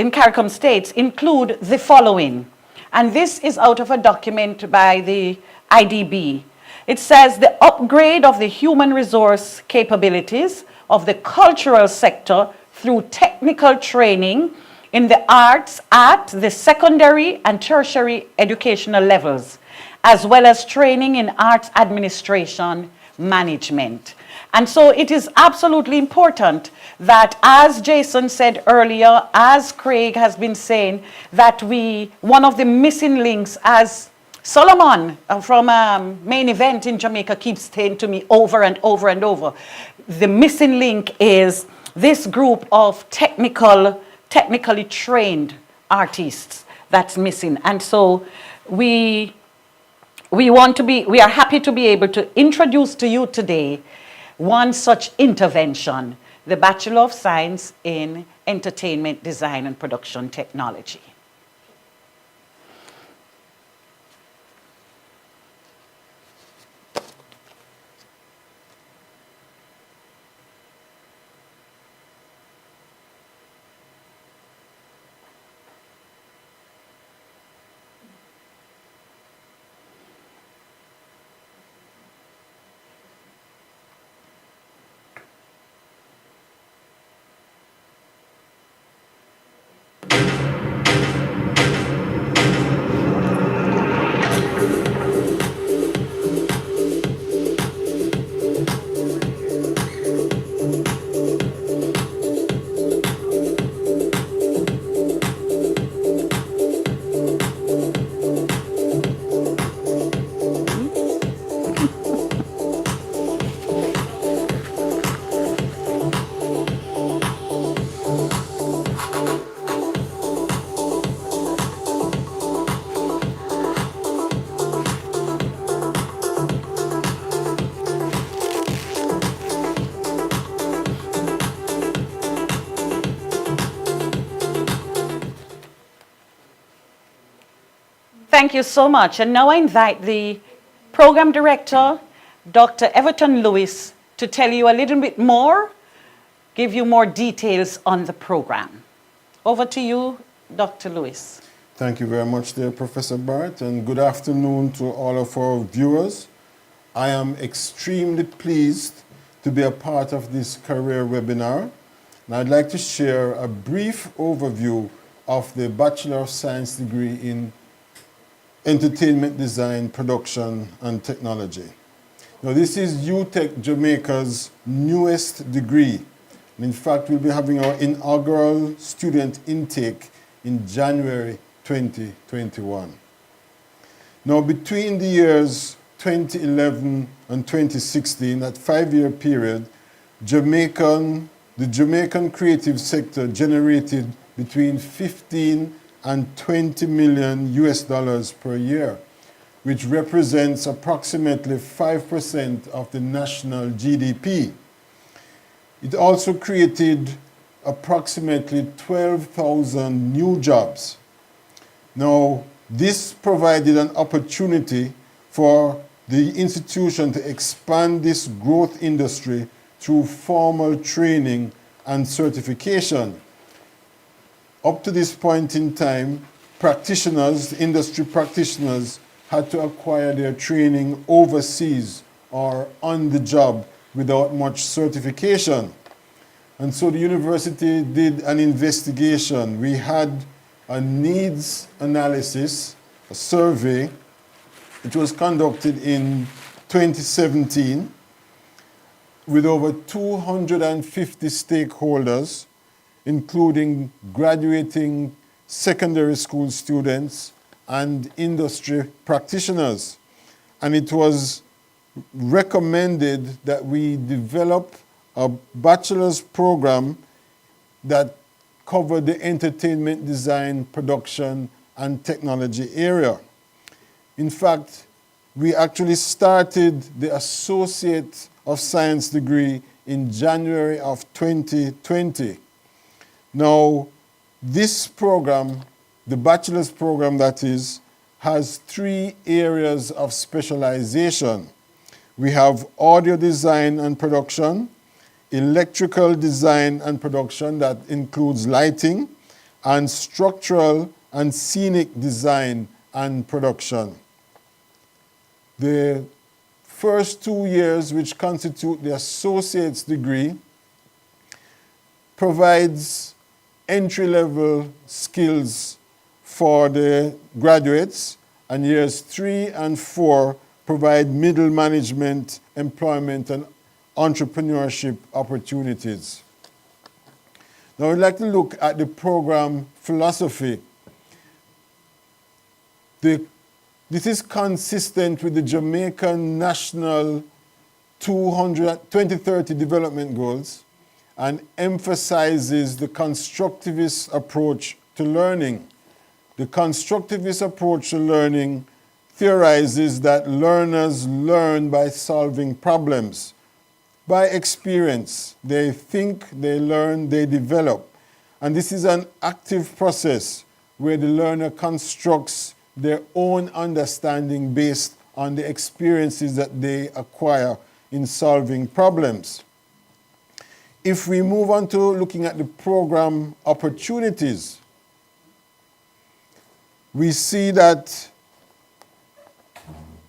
include the following. And this is out of a document by the IDB. It says the upgrade of the human resource capabilities of the cultural sector through technical training in the arts at the secondary and tertiary educational levels, as well as training in arts administration management. And so it is absolutely important that, as Jason said earlier, as Craig has been saying, that one of the missing links, as Solomon from Main Event in Jamaica keeps saying to me over and over and over, the missing link is this group of technically trained artists that's missing. And so we are happy to be able to introduce to you today one such intervention, the Bachelor of Science in Entertainment Design and Production Technology. Thank you so much. And now I invite the program director, Dr. Everton Lewis, to tell you a little bit more, give you more details on the program. Over to you, Dr. Lewis. Thank you very much, dear Professor Barrett, and good afternoon to all of our viewers. I am extremely pleased to be a part of this career webinar, and I'd like to share a brief overview of the Bachelor of Science degree in entertainment design, production, and technology. Now, this is UTech Jamaica's newest degree. And in fact, we'll be having our inaugural student intake in January 2021. Now, between the years 2011 and 2016, that 5-year period, the Jamaican creative sector generated between 15 and 20 million US dollars per year, which represents approximately 5% of the national GDP. It also created approximately 12,000 new jobs. Now, this provided an opportunity for the institution to expand this growth industry through formal training and certification. Up to this point in time, practitioners, industry practitioners, had to acquire their training overseas or on the job without much certification. And so the university did an investigation. We had a needs analysis, a survey, which was conducted in 2017 with over 250 stakeholders, including graduating secondary school students and industry practitioners. And it was recommended that we develop a bachelor's program that covered the entertainment design, production, and technology area. In fact, we actually started the Associate of Science degree in January of 2020. Now, this program, the bachelor's program that is, has 3 areas of specialization. We have audio design and production, electrical design and production that includes lighting, and structural and scenic design and production. The first 2 years, which constitute the associate's degree, provides entry-level skills for the graduates, and years 3 and 4 provide middle management, employment, and entrepreneurship opportunities. Now, I'd like to look at the program philosophy. This is consistent with the Jamaican National 2030 Development Goals and emphasizes the constructivist approach to learning. The constructivist approach to learning theorizes that learners learn by solving problems, by experience. They think, they learn, they develop. And this is an active process where the learner constructs their own understanding based on the experiences that they acquire in solving problems. If we move on to looking at the program opportunities, we see that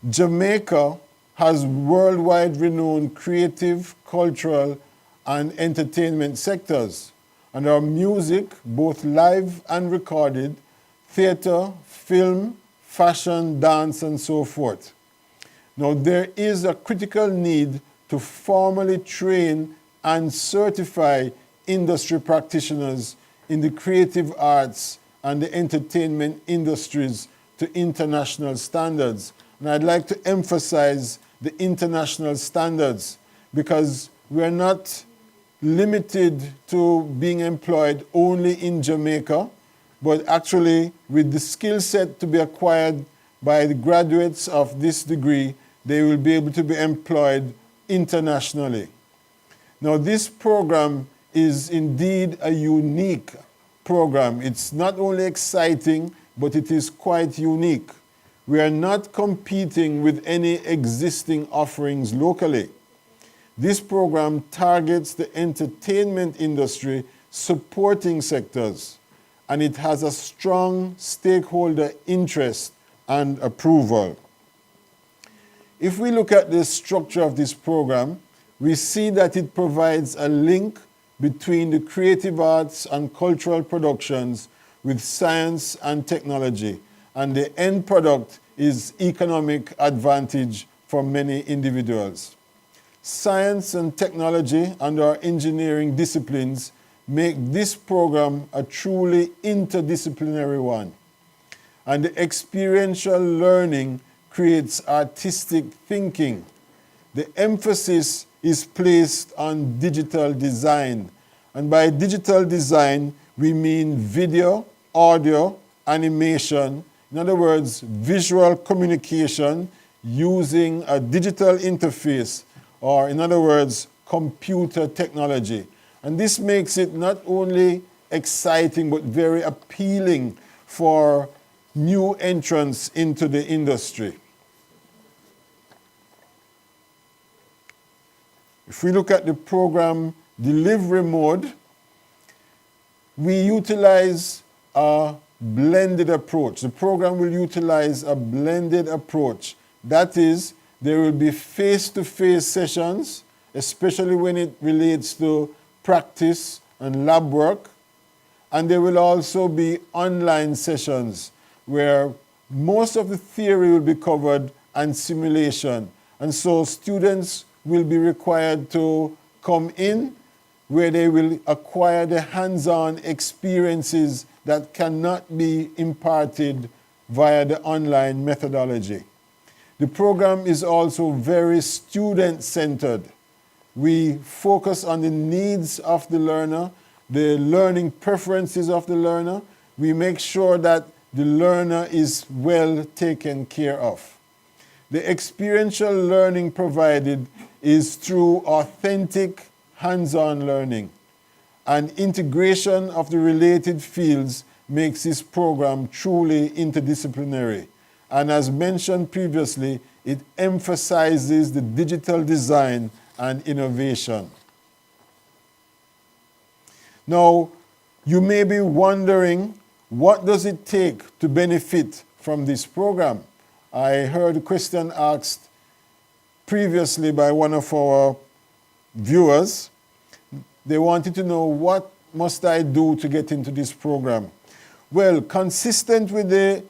Jamaica has worldwide renowned creative, cultural, and entertainment sectors. And our music, both live and recorded, theater, film, fashion, dance, and so forth. Now, there is a critical need to formally train and certify industry practitioners in the creative arts and the entertainment industries to international standards. And I'd like to emphasize the international standards because we're not limited to being employed only in Jamaica, but actually with the skill set to be acquired by the graduates of this degree, they will be able to be employed internationally. Now, this program is indeed a unique program. It's not only exciting, but it is quite unique. We are not competing with any existing offerings locally. This program targets the entertainment industry supporting sectors, and it has a strong stakeholder interest and approval. If we look at the structure of this program, we see that it provides a link between the creative arts and cultural productions with science and technology, and the end product is economic advantage for many individuals. Science and technology and our engineering disciplines make this program a truly interdisciplinary one. And the experiential learning creates artistic thinking. The emphasis is placed on digital design. And by digital design, we mean video, audio, animation, in other words, visual communication using a digital interface, or in other words, computer technology. And this makes it not only exciting, but very appealing for new entrants into the industry. If we look at the program delivery mode, we utilize a blended approach. The program will utilize a blended approach. That is, there will be face-to-face sessions, especially when it relates to practice and lab work. And there will also be online sessions where most of the theory will be covered and simulation. And so students will be required to come in where they will acquire the hands-on experiences that cannot be imparted via the online methodology. The program is also very student-centered. We focus on the needs of the learner, the learning preferences of the learner. We make sure that the learner is well taken care of. The experiential learning provided is through authentic hands-on learning, and integration of the related fields makes this program truly interdisciplinary. And as mentioned previously, it emphasizes the digital design and innovation. Now, you may be wondering, what does it take to benefit from this program? I heard a question asked previously by one of our viewers. They wanted to know, what must I do to get into this program? Well, consistent with the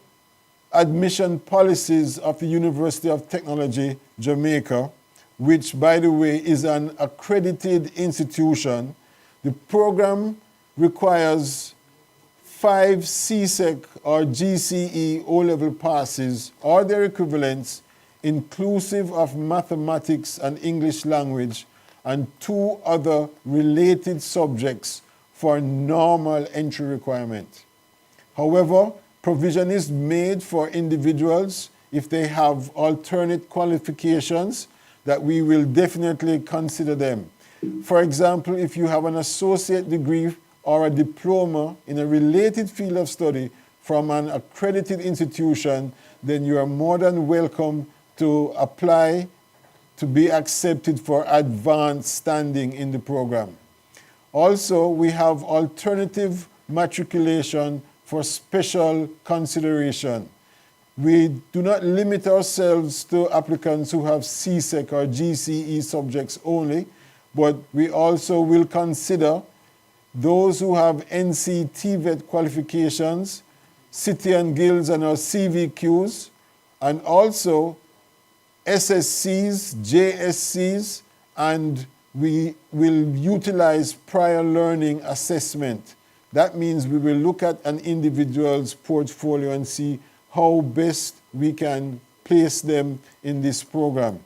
admission policies of the University of Technology, Jamaica, which, by the way, is an accredited institution, the program requires 5 CSEC or GCE O-level passes or their equivalents, inclusive of mathematics and English language, and 2 other related subjects for normal entry requirement. However, provision is made for individuals if they have alternate qualifications that we will definitely consider them. For example, if you have an associate degree or a diploma in a related field of study from an accredited institution, then you are more than welcome to apply to be accepted for advanced standing in the program. Also, we have alternative matriculation for special consideration. We do not limit ourselves to applicants who have CSEC or GCE subjects only, but we also will consider those who have NC TVET qualifications, City and Guilds and our CVQs, and also SSCs, JSCs, and we will utilize prior learning assessment. That means we will look at an individual's portfolio and see how best we can place them in this program.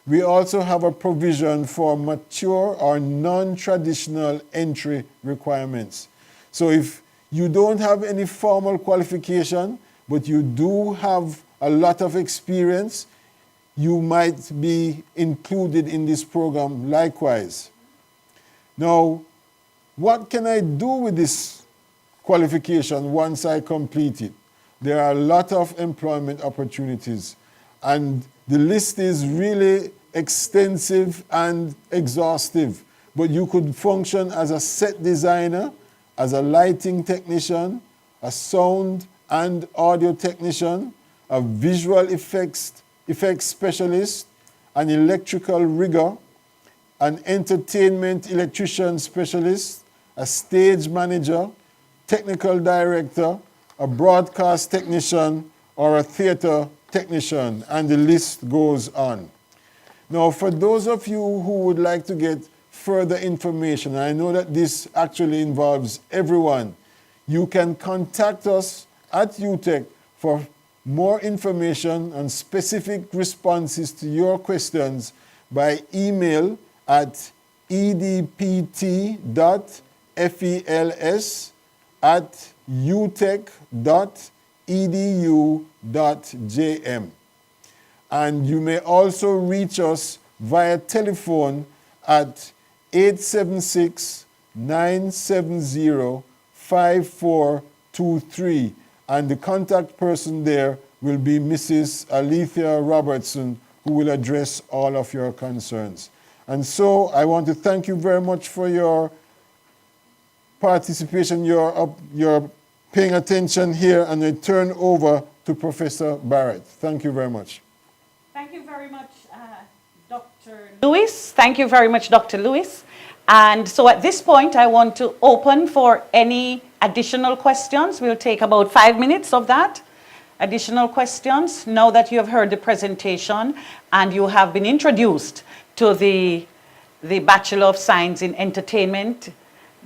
We also have a provision for mature or non-traditional entry requirements. So if you don't have any formal qualification, but you do have a lot of experience, you might be included in this program likewise. Now, what can I do with this qualification once I complete it? There are a lot of employment opportunities, and the list is really extensive and exhaustive. But you could function as a set designer, as a lighting technician, a sound and audio technician, a visual effects specialist, an electrical rigger, an entertainment electrician specialist, a stage manager, technical director, a broadcast technician, or a theater technician, and the list goes on. Now, for those of you who would like to get further information, I know that this actually involves everyone, you can contact us at UTEC for more information and specific responses to your questions by email at edpt.fels@utech.edu.jm. And you may also reach us via telephone at 876-970-5423. And the contact person there will be Mrs. Alethea Robertson, who will address all of your concerns. And so I want to thank you very much for your participation, your paying attention here, and I turn over to Professor Barrett. Thank you very much. Thank you very much, Dr. Lewis. Thank you very much, Dr. Lewis. And so at this point, I want to open for any additional questions. We'll take about 5 minutes of that. Additional questions, now that you have heard the presentation and you have been introduced to the Bachelor of Science in Entertainment,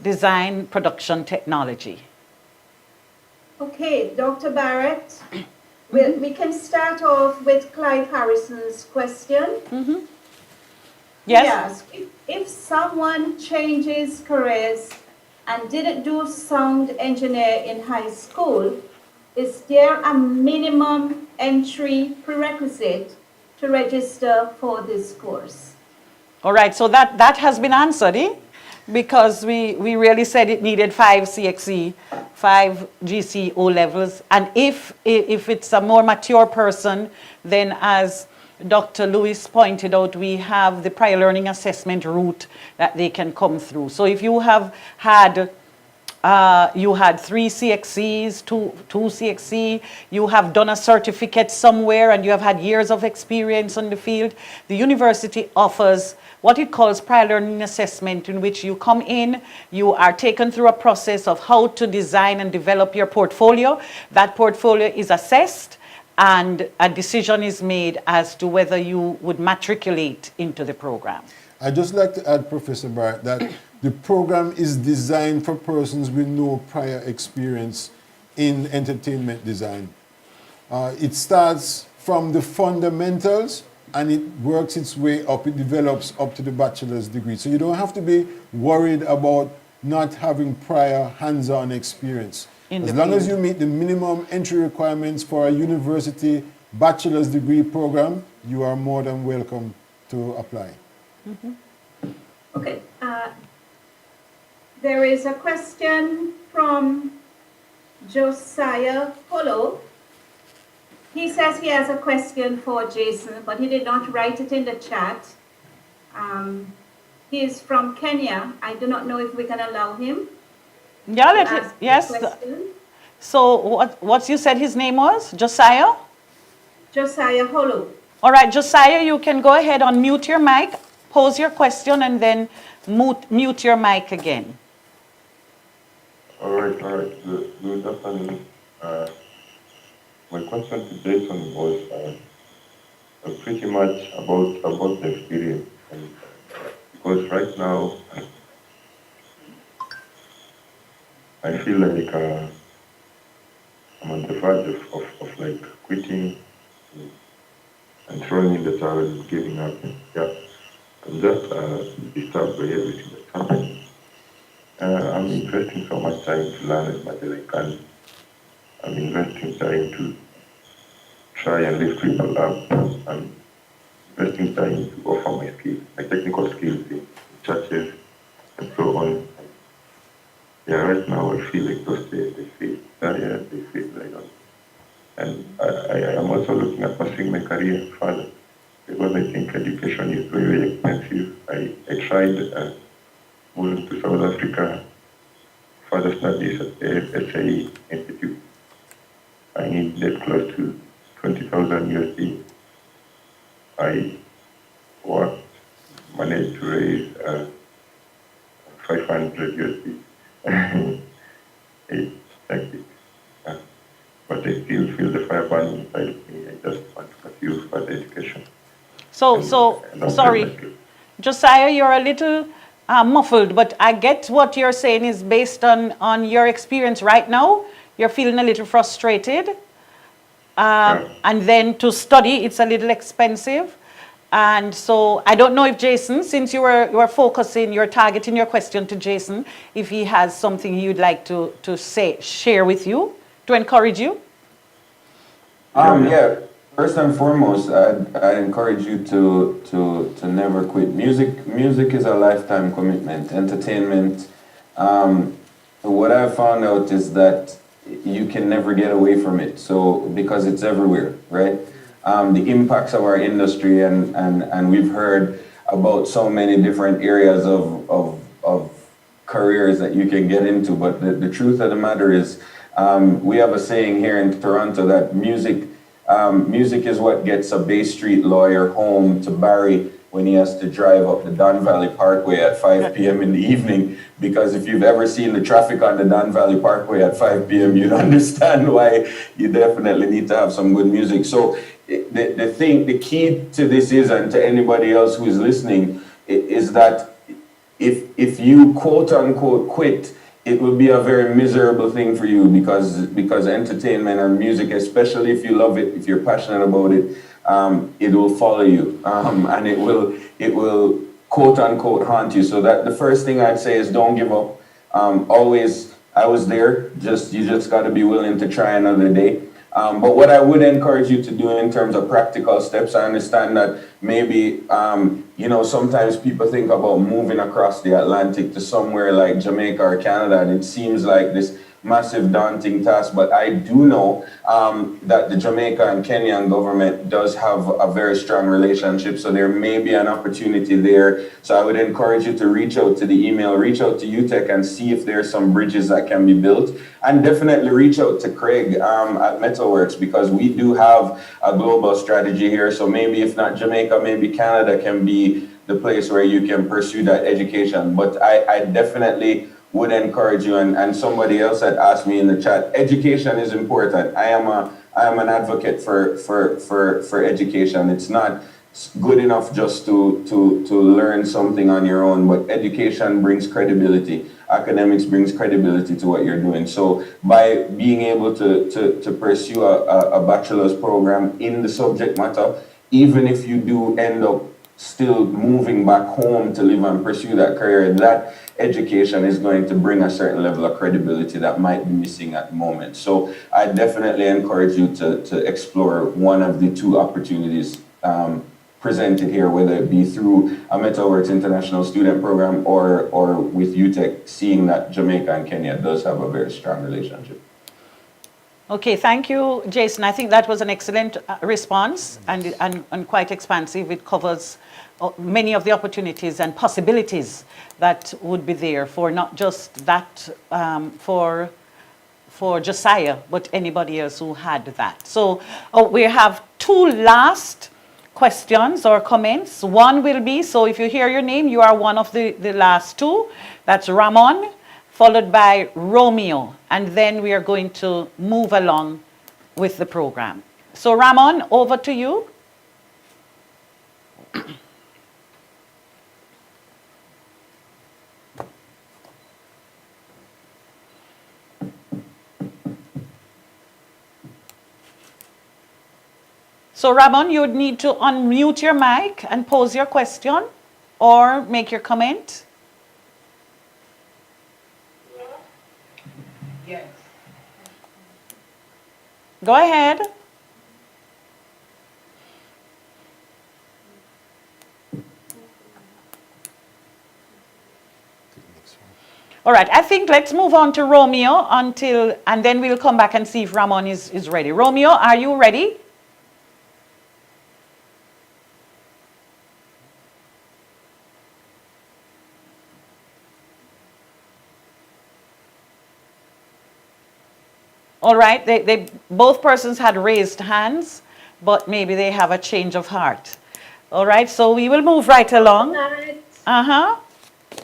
Design, Production Technology. Okay, Dr. Barrett, we can start off with Clive Harrison's question. Mm-hmm. Yes? Yes. If someone changes careers and didn't do sound engineer in high school, is there a minimum entry prerequisite to register for this course? All right, so that has been answered, because we really said it needed 5 CXE, 5 GC O levels. And if it's a more mature person, then as Dr. Lewis pointed out, we have the prior learning assessment route that they can come through. So if you have had 3 CXCs, 2 CXC, you have done a certificate somewhere and you have had years of experience on the field, the university offers what it calls prior learning assessment, in which you come in, you are taken through a process of how to design and develop your portfolio. That portfolio is assessed and a decision is made as to whether you would matriculate into the program. I'd just like to add, Professor Barrett, that the program is designed for persons with no prior experience in entertainment design. It starts from the fundamentals and it works its way up, it develops up to the bachelor's degree. So you don't have to be worried about not having prior hands-on experience. As long as you meet the minimum entry requirements for a university bachelor's degree program, you are more than welcome to apply. Mm-hmm. Okay. There is a question from Josiah Polo. He says he has a question for Jason, but he did not write it in the chat. He is from Kenya. I do not know if we can allow him. Yeah, yes. So what you said his name was? Josiah? Josiah Holo. All right, Josiah, you can go ahead and mute your mic, pose your question, and then mute your mic again. All right. Good afternoon. My question to Jason was pretty much about the experience, because right now I feel like I'm on the verge of like quitting and throwing in the towel and giving up. Yeah, I'm just disturbed by everything that's happening. I'm investing so much time to learn as much as I can. I'm investing time to try and lift people up. I'm investing time to offer my skills, my technical skills in churches and so on. Yeah, right now I feel exhausted, I feel tired, I feel like that. And I am also looking at pursuing my career further, because I think education is very, very expensive. I tried moving to South Africa, further studies at the SAE Institute. I needed close to 20,000 USD. I worked, managed to raise 500 USD. It's hectic. But I still feel the fire burning inside of me. I just want Sorry, Josiah, you're a little muffled, but I get what you're saying is based on your experience right now. You're feeling a little frustrated. And then to study, it's a little expensive. And so I don't know if Jason, since you were focusing, you're targeting your question to Jason, if he has something you'd like to share with you, to encourage you. Yeah. First and foremost, I encourage you to never quit. Music is a lifetime commitment. Entertainment. What I've found out is that you can never get away from it. So because it's everywhere, right? The impacts of our industry, and we've heard about so many different areas of careers that you can get into. But the truth of the matter is, we have a saying here in Toronto that music is what gets a Bay Street lawyer home to Barrie when he has to drive up the Don Valley Parkway at 5 p.m. in the evening. Because if you've ever seen the traffic on the Don Valley Parkway at 5 p.m., you'd understand why you definitely need to have some good music. So the key to this is, and to anybody else who is listening, is that if you quote unquote quit, it will be a very miserable thing for you, because entertainment or music, especially if you love it, if you're passionate about it, it will follow you, and it will quote unquote haunt you. So that the first thing I'd say is don't give up. Always, I was there. You just got to be willing to try another day. But what I would encourage you to do in terms of practical steps, I understand that maybe, sometimes people think about moving across the Atlantic to somewhere like Jamaica or Canada, and it seems like this massive daunting task. But I do know that the Jamaica and Kenyan government does have a very strong relationship, so there may be an opportunity there. So I would encourage you to reach out to reach out to UTech and see if there's some bridges that can be built. And definitely reach out to Craig at Metalworks, because we do have a global strategy here. So maybe if not Jamaica, maybe Canada can be the place where you can pursue that education. But I definitely would encourage you, and somebody else had asked me in the chat, education is important. I am an advocate for education. It's not good enough just to learn something on your own, but education brings credibility. Academics brings credibility to what you're doing. So by being able to pursue a bachelor's program in the subject matter, even if you do end up still moving back home to live and pursue that career, that education is going to bring a certain level of credibility that might be missing at the moment. So I definitely encourage you to explore one of the two opportunities presented here, whether it be through a Metalworks International Student Program or with UTech, seeing that Jamaica and Kenya does have a very strong relationship. Okay, thank you, Jason. I think that was an excellent response and quite expansive. It covers many of the opportunities and possibilities that would be there for not just that for Josiah, but anybody else who had that. So we have two last questions or comments. One will be, so if you hear your name, you are one of the last two. That's Ramon, followed by Romeo, and then we are going to move along with the program. So Ramon, over to you. So Ramon, you would need to unmute your mic and pose your question or make your comment. Yes. Go ahead. All right, I think let's move on to Romeo and then we'll come back and see if Ramon is ready. Romeo, are you ready? All right, they both persons had raised hands, but maybe they have a change of heart. All right, so we will move right along. Uh-huh.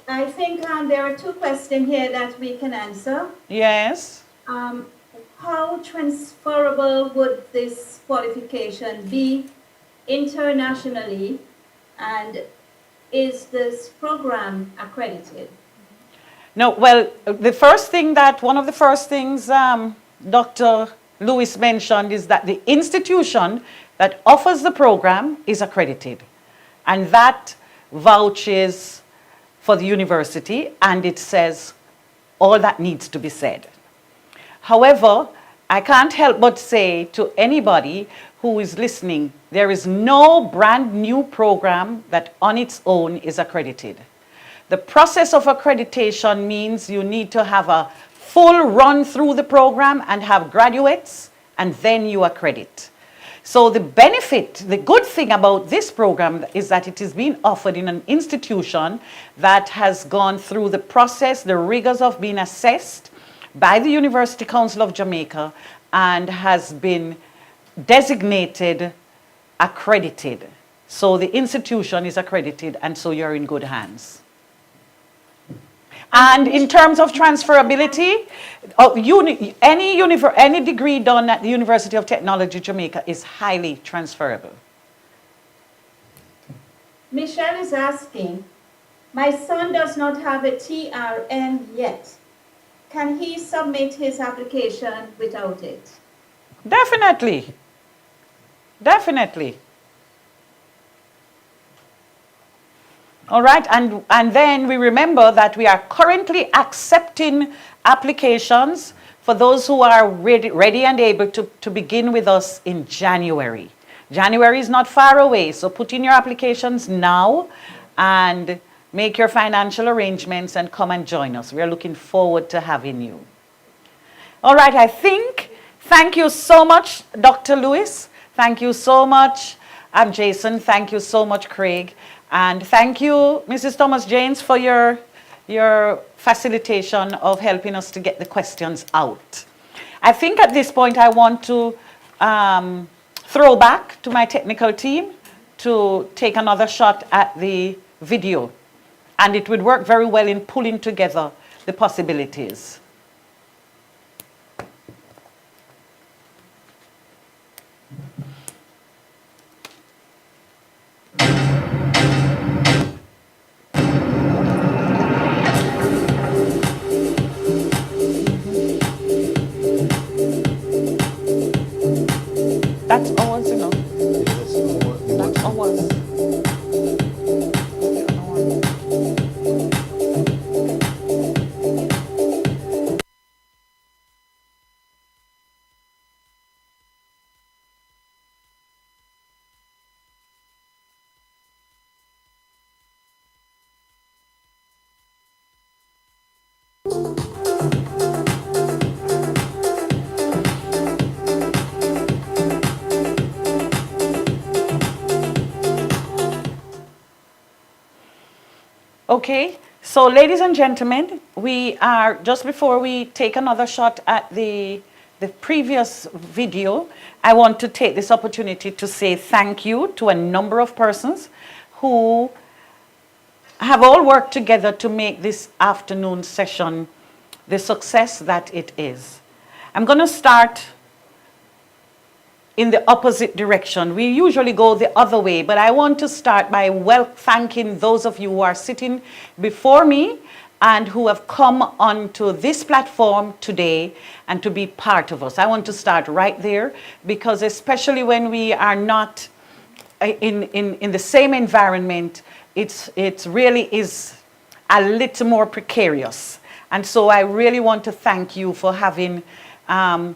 I think there are two questions here that we can answer. Yes. How transferable would this qualification be internationally, and is this program accredited? No, well, one of the first things Dr. Lewis mentioned is that the institution that offers the program is accredited. And that vouches for the university, and it says all that needs to be said. However, I can't help but say to anybody who is listening, there is no brand new program that on its own is accredited. The process of accreditation means you need to have a full run through the program and have graduates, and then you accredit. So the benefit, the good thing about this program is that it is being offered in an institution that has gone through the process, the rigors of being assessed by the University Council of Jamaica and has been designated accredited. So the institution is accredited, and so you're in good hands. And in terms of transferability, any degree done at the University of Technology Jamaica is highly transferable. Michelle is asking, my son does not have a TRN yet. Can he submit his application without it? Definitely. Definitely. All right, and then we remember that we are currently accepting applications for those who are ready and able to begin with us in January. January is not far away, so put in your applications now and make your financial arrangements and come and join us. We are looking forward to having you. All right, thank you so much, Dr. Lewis. Thank you so much, Jason. Thank you so much, Craig. And thank you, Mrs. Thomas-Janes, for your facilitation of helping us to get the questions out. I think at this point I want to throw back to my technical team to take another shot at the video. And it would work very well in pulling together the possibilities. That's ours, you know. That's ours. Okay, so ladies and gentlemen, we are, just before we take another shot at the previous video, I want to take this opportunity to say thank you to a number of persons who have all worked together to make this afternoon session the success that it is. I'm going to start in the opposite direction. We usually go the other way, but I want to start by thanking those of you who are sitting before me and who have come onto this platform today and to be part of us. I want to start right there because especially when we are not in the same environment, it really is a little more precarious. And so I really want to thank you for having come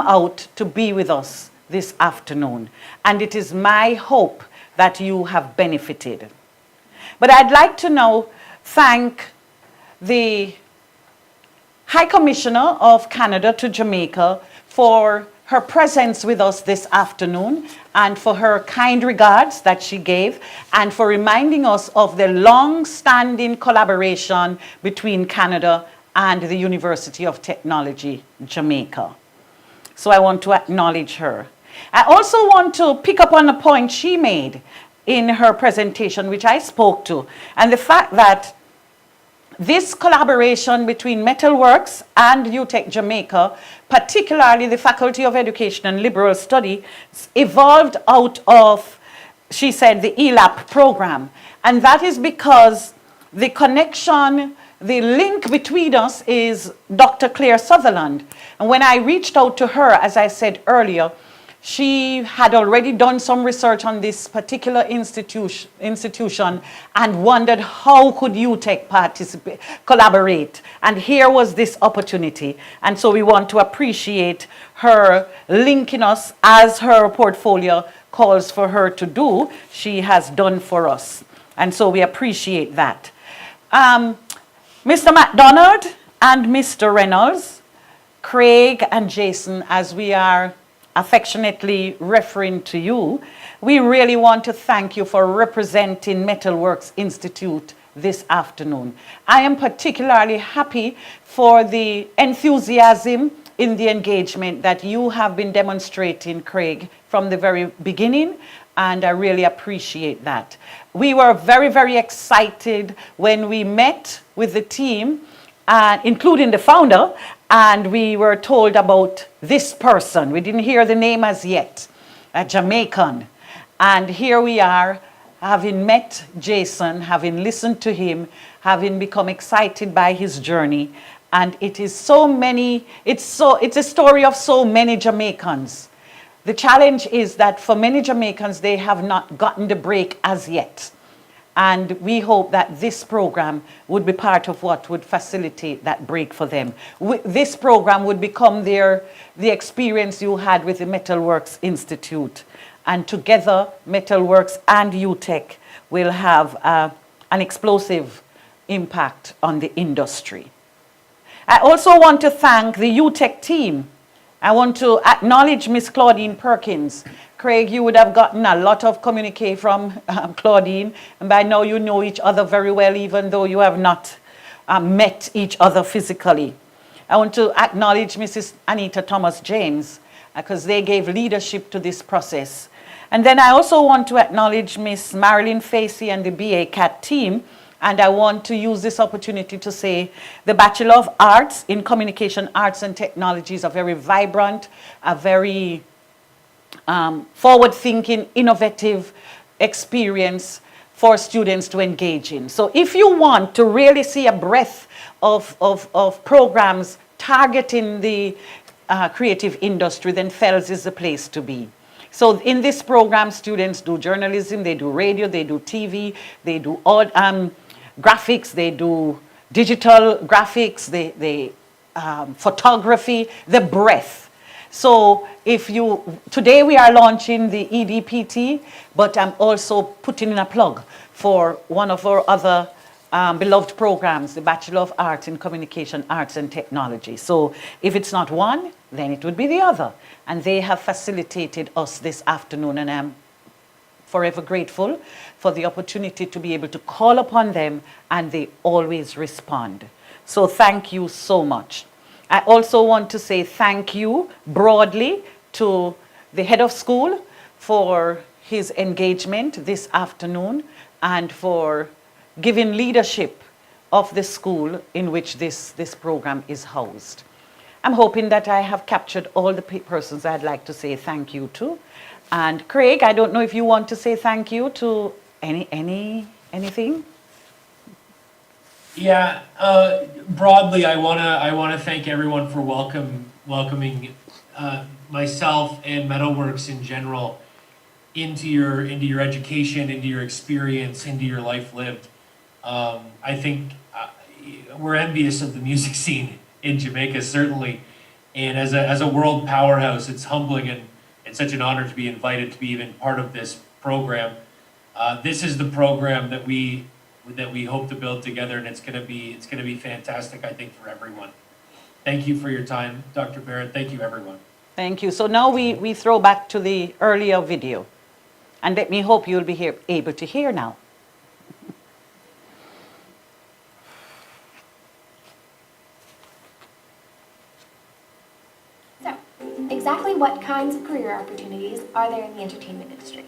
out to be with us this afternoon. And it is my hope that you have benefited. But I'd like to now thank the High Commissioner of Canada to Jamaica for her presence with us this afternoon and for her kind regards that she gave and for reminding us of the long-standing collaboration between Canada and the University of Technology, Jamaica. So I want to acknowledge her. I also want to pick up on a point she made in her presentation, which I spoke to, and the fact that this collaboration between Metalworks and UTech Jamaica, particularly the Faculty of Education and Liberal Studies, evolved out of she said the ELAP program. And that is because the connection, the link between us is Dr. Claire Sutherland. And when I reached out to her, as I said earlier, she had already done some research on this particular institution and wondered how could UTech collaborate. And here was this opportunity. And so we want to appreciate her linking us as her portfolio calls for her to do. She has done for us. And so we appreciate that. Mr. MacDonald and Mr. Reynolds, Craig and Jason, as we are affectionately referring to you, we really want to thank you for representing Metalworks Institute this afternoon. I am particularly happy for the enthusiasm in the engagement that you have been demonstrating, Craig, from the very beginning, and I really appreciate that. We were very, very excited when we met with the team, including the founder, and we were told about this person. We didn't hear the name as yet, a Jamaican. And here we are, having met Jason, having listened to him, having become excited by his journey. And it is so many, it's a story of so many Jamaicans. The challenge is that for many Jamaicans, they have not gotten the break as yet. And we hope that this program would be part of what would facilitate that break for them. This program would become the experience you had with the Metalworks Institute. And together, Metalworks and UTech will have an explosive impact on the industry. I also want to thank the UTech team. I want to acknowledge Miss Claudine Perkins. Craig, you would have gotten a lot of communique from Claudine, and by now you know each other very well, even though you have not met each other physically. I want to acknowledge Mrs. Anita Thomas James, because they gave leadership to this process. And then I also want to acknowledge Miss Marilyn Facey and the BA-CAT team, and I want to use this opportunity to say the Bachelor of Arts in Communication Arts and Technology is a very vibrant, a very forward-thinking, innovative experience for students to engage in. So if you want to really see a breadth of programs targeting the creative industry, then Fells is the place to be. So in this program, students do journalism, they do radio, they do TV, they do all, graphics, they do digital graphics, they photography, the breadth. So today we are launching the EDPT, but I'm also putting in a plug for one of our other beloved programs, the Bachelor of Arts in Communication Arts and Technology. So if it's not one, then it would be the other. And they have facilitated us this afternoon, and I'm forever grateful for the opportunity to be able to call upon them, and they always respond. So thank you so much. I also want to say thank you broadly to the head of school for his engagement this afternoon and for giving leadership of the school in which this program is housed. I'm hoping that I have captured all the persons I'd like to say thank you to. And Craig, I don't know if you want to say thank you to anything? Yeah, broadly, I wanna thank everyone for welcoming myself and Metalworks in general into your education, into your experience, into your life lived. I think we're envious of the music scene in Jamaica, certainly, and as a world powerhouse, it's humbling and such an honor to be invited to be even part of this program. This is the program that we hope to build together, and it's gonna be fantastic, I think, for everyone. Thank you for your time, Dr. Barrett. Thank you, everyone. Thank you. So now we throw back to the earlier video, and let me hope you'll be able to hear now. So, exactly what kinds of career opportunities are there in the entertainment industry?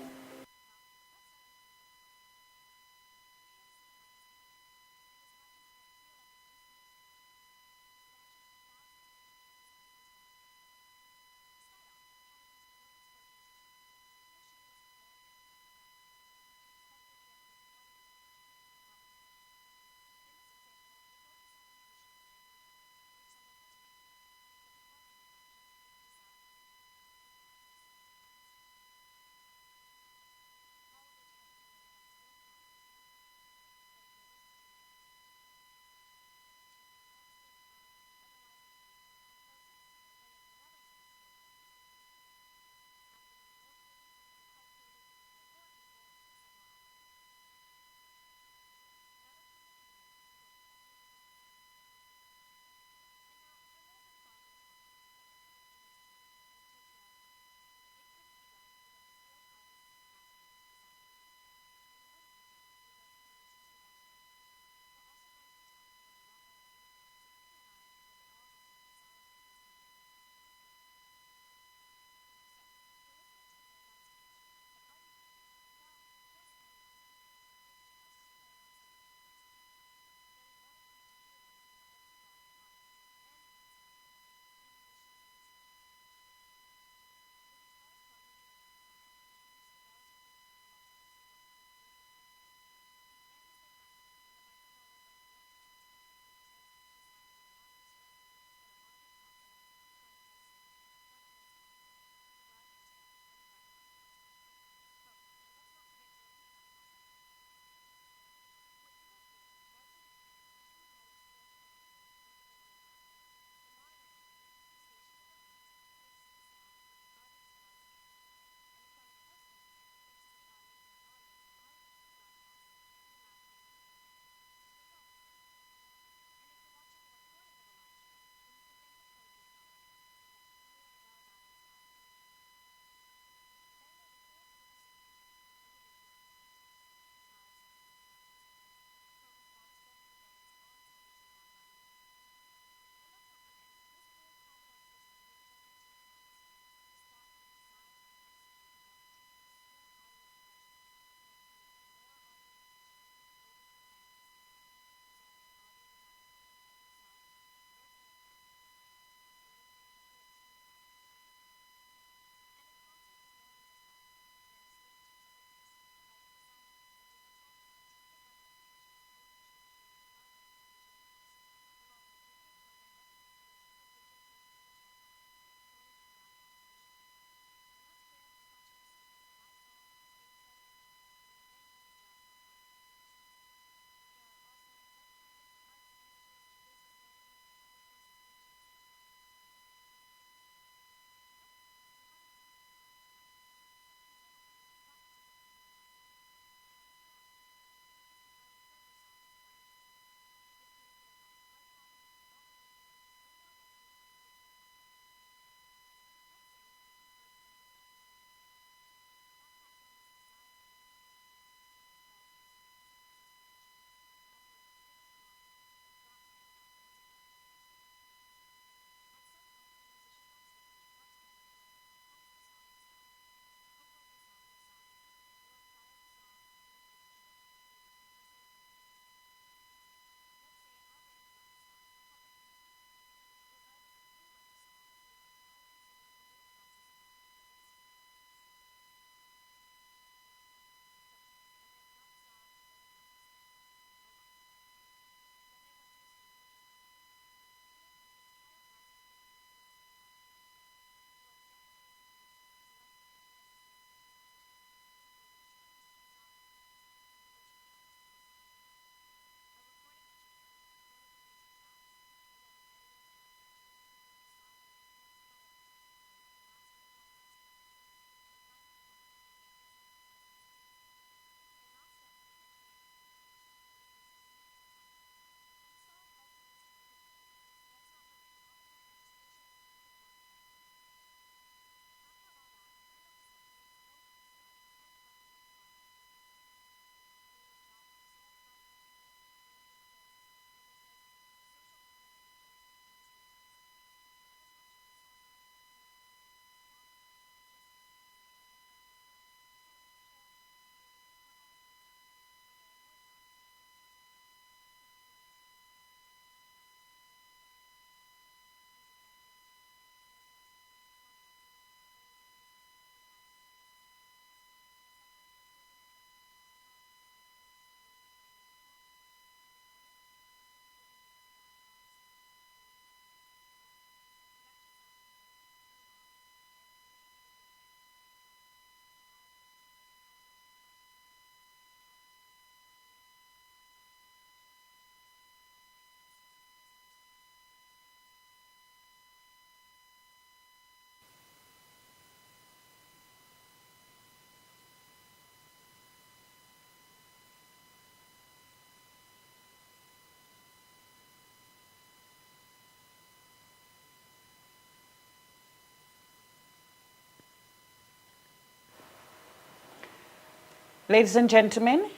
Ladies and gentlemen,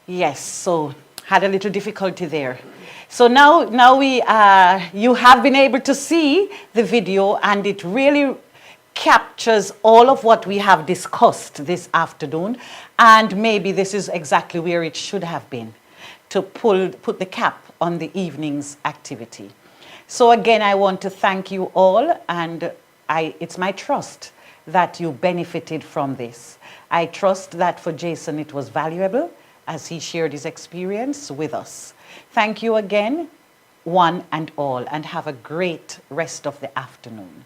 yes, so had a little difficulty there. So now you have been able to see the video, and it really captures all of what we have discussed this afternoon, and maybe this is exactly where it should have been, to put the cap on the evening's activity. So again, I want to thank you all, and it's my trust that you benefited from this. I trust that for Jason it was valuable as he shared his experience with us. Thank you again, one and all, and have a great rest of the afternoon.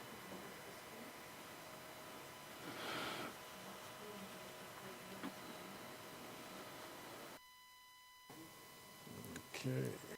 Okay.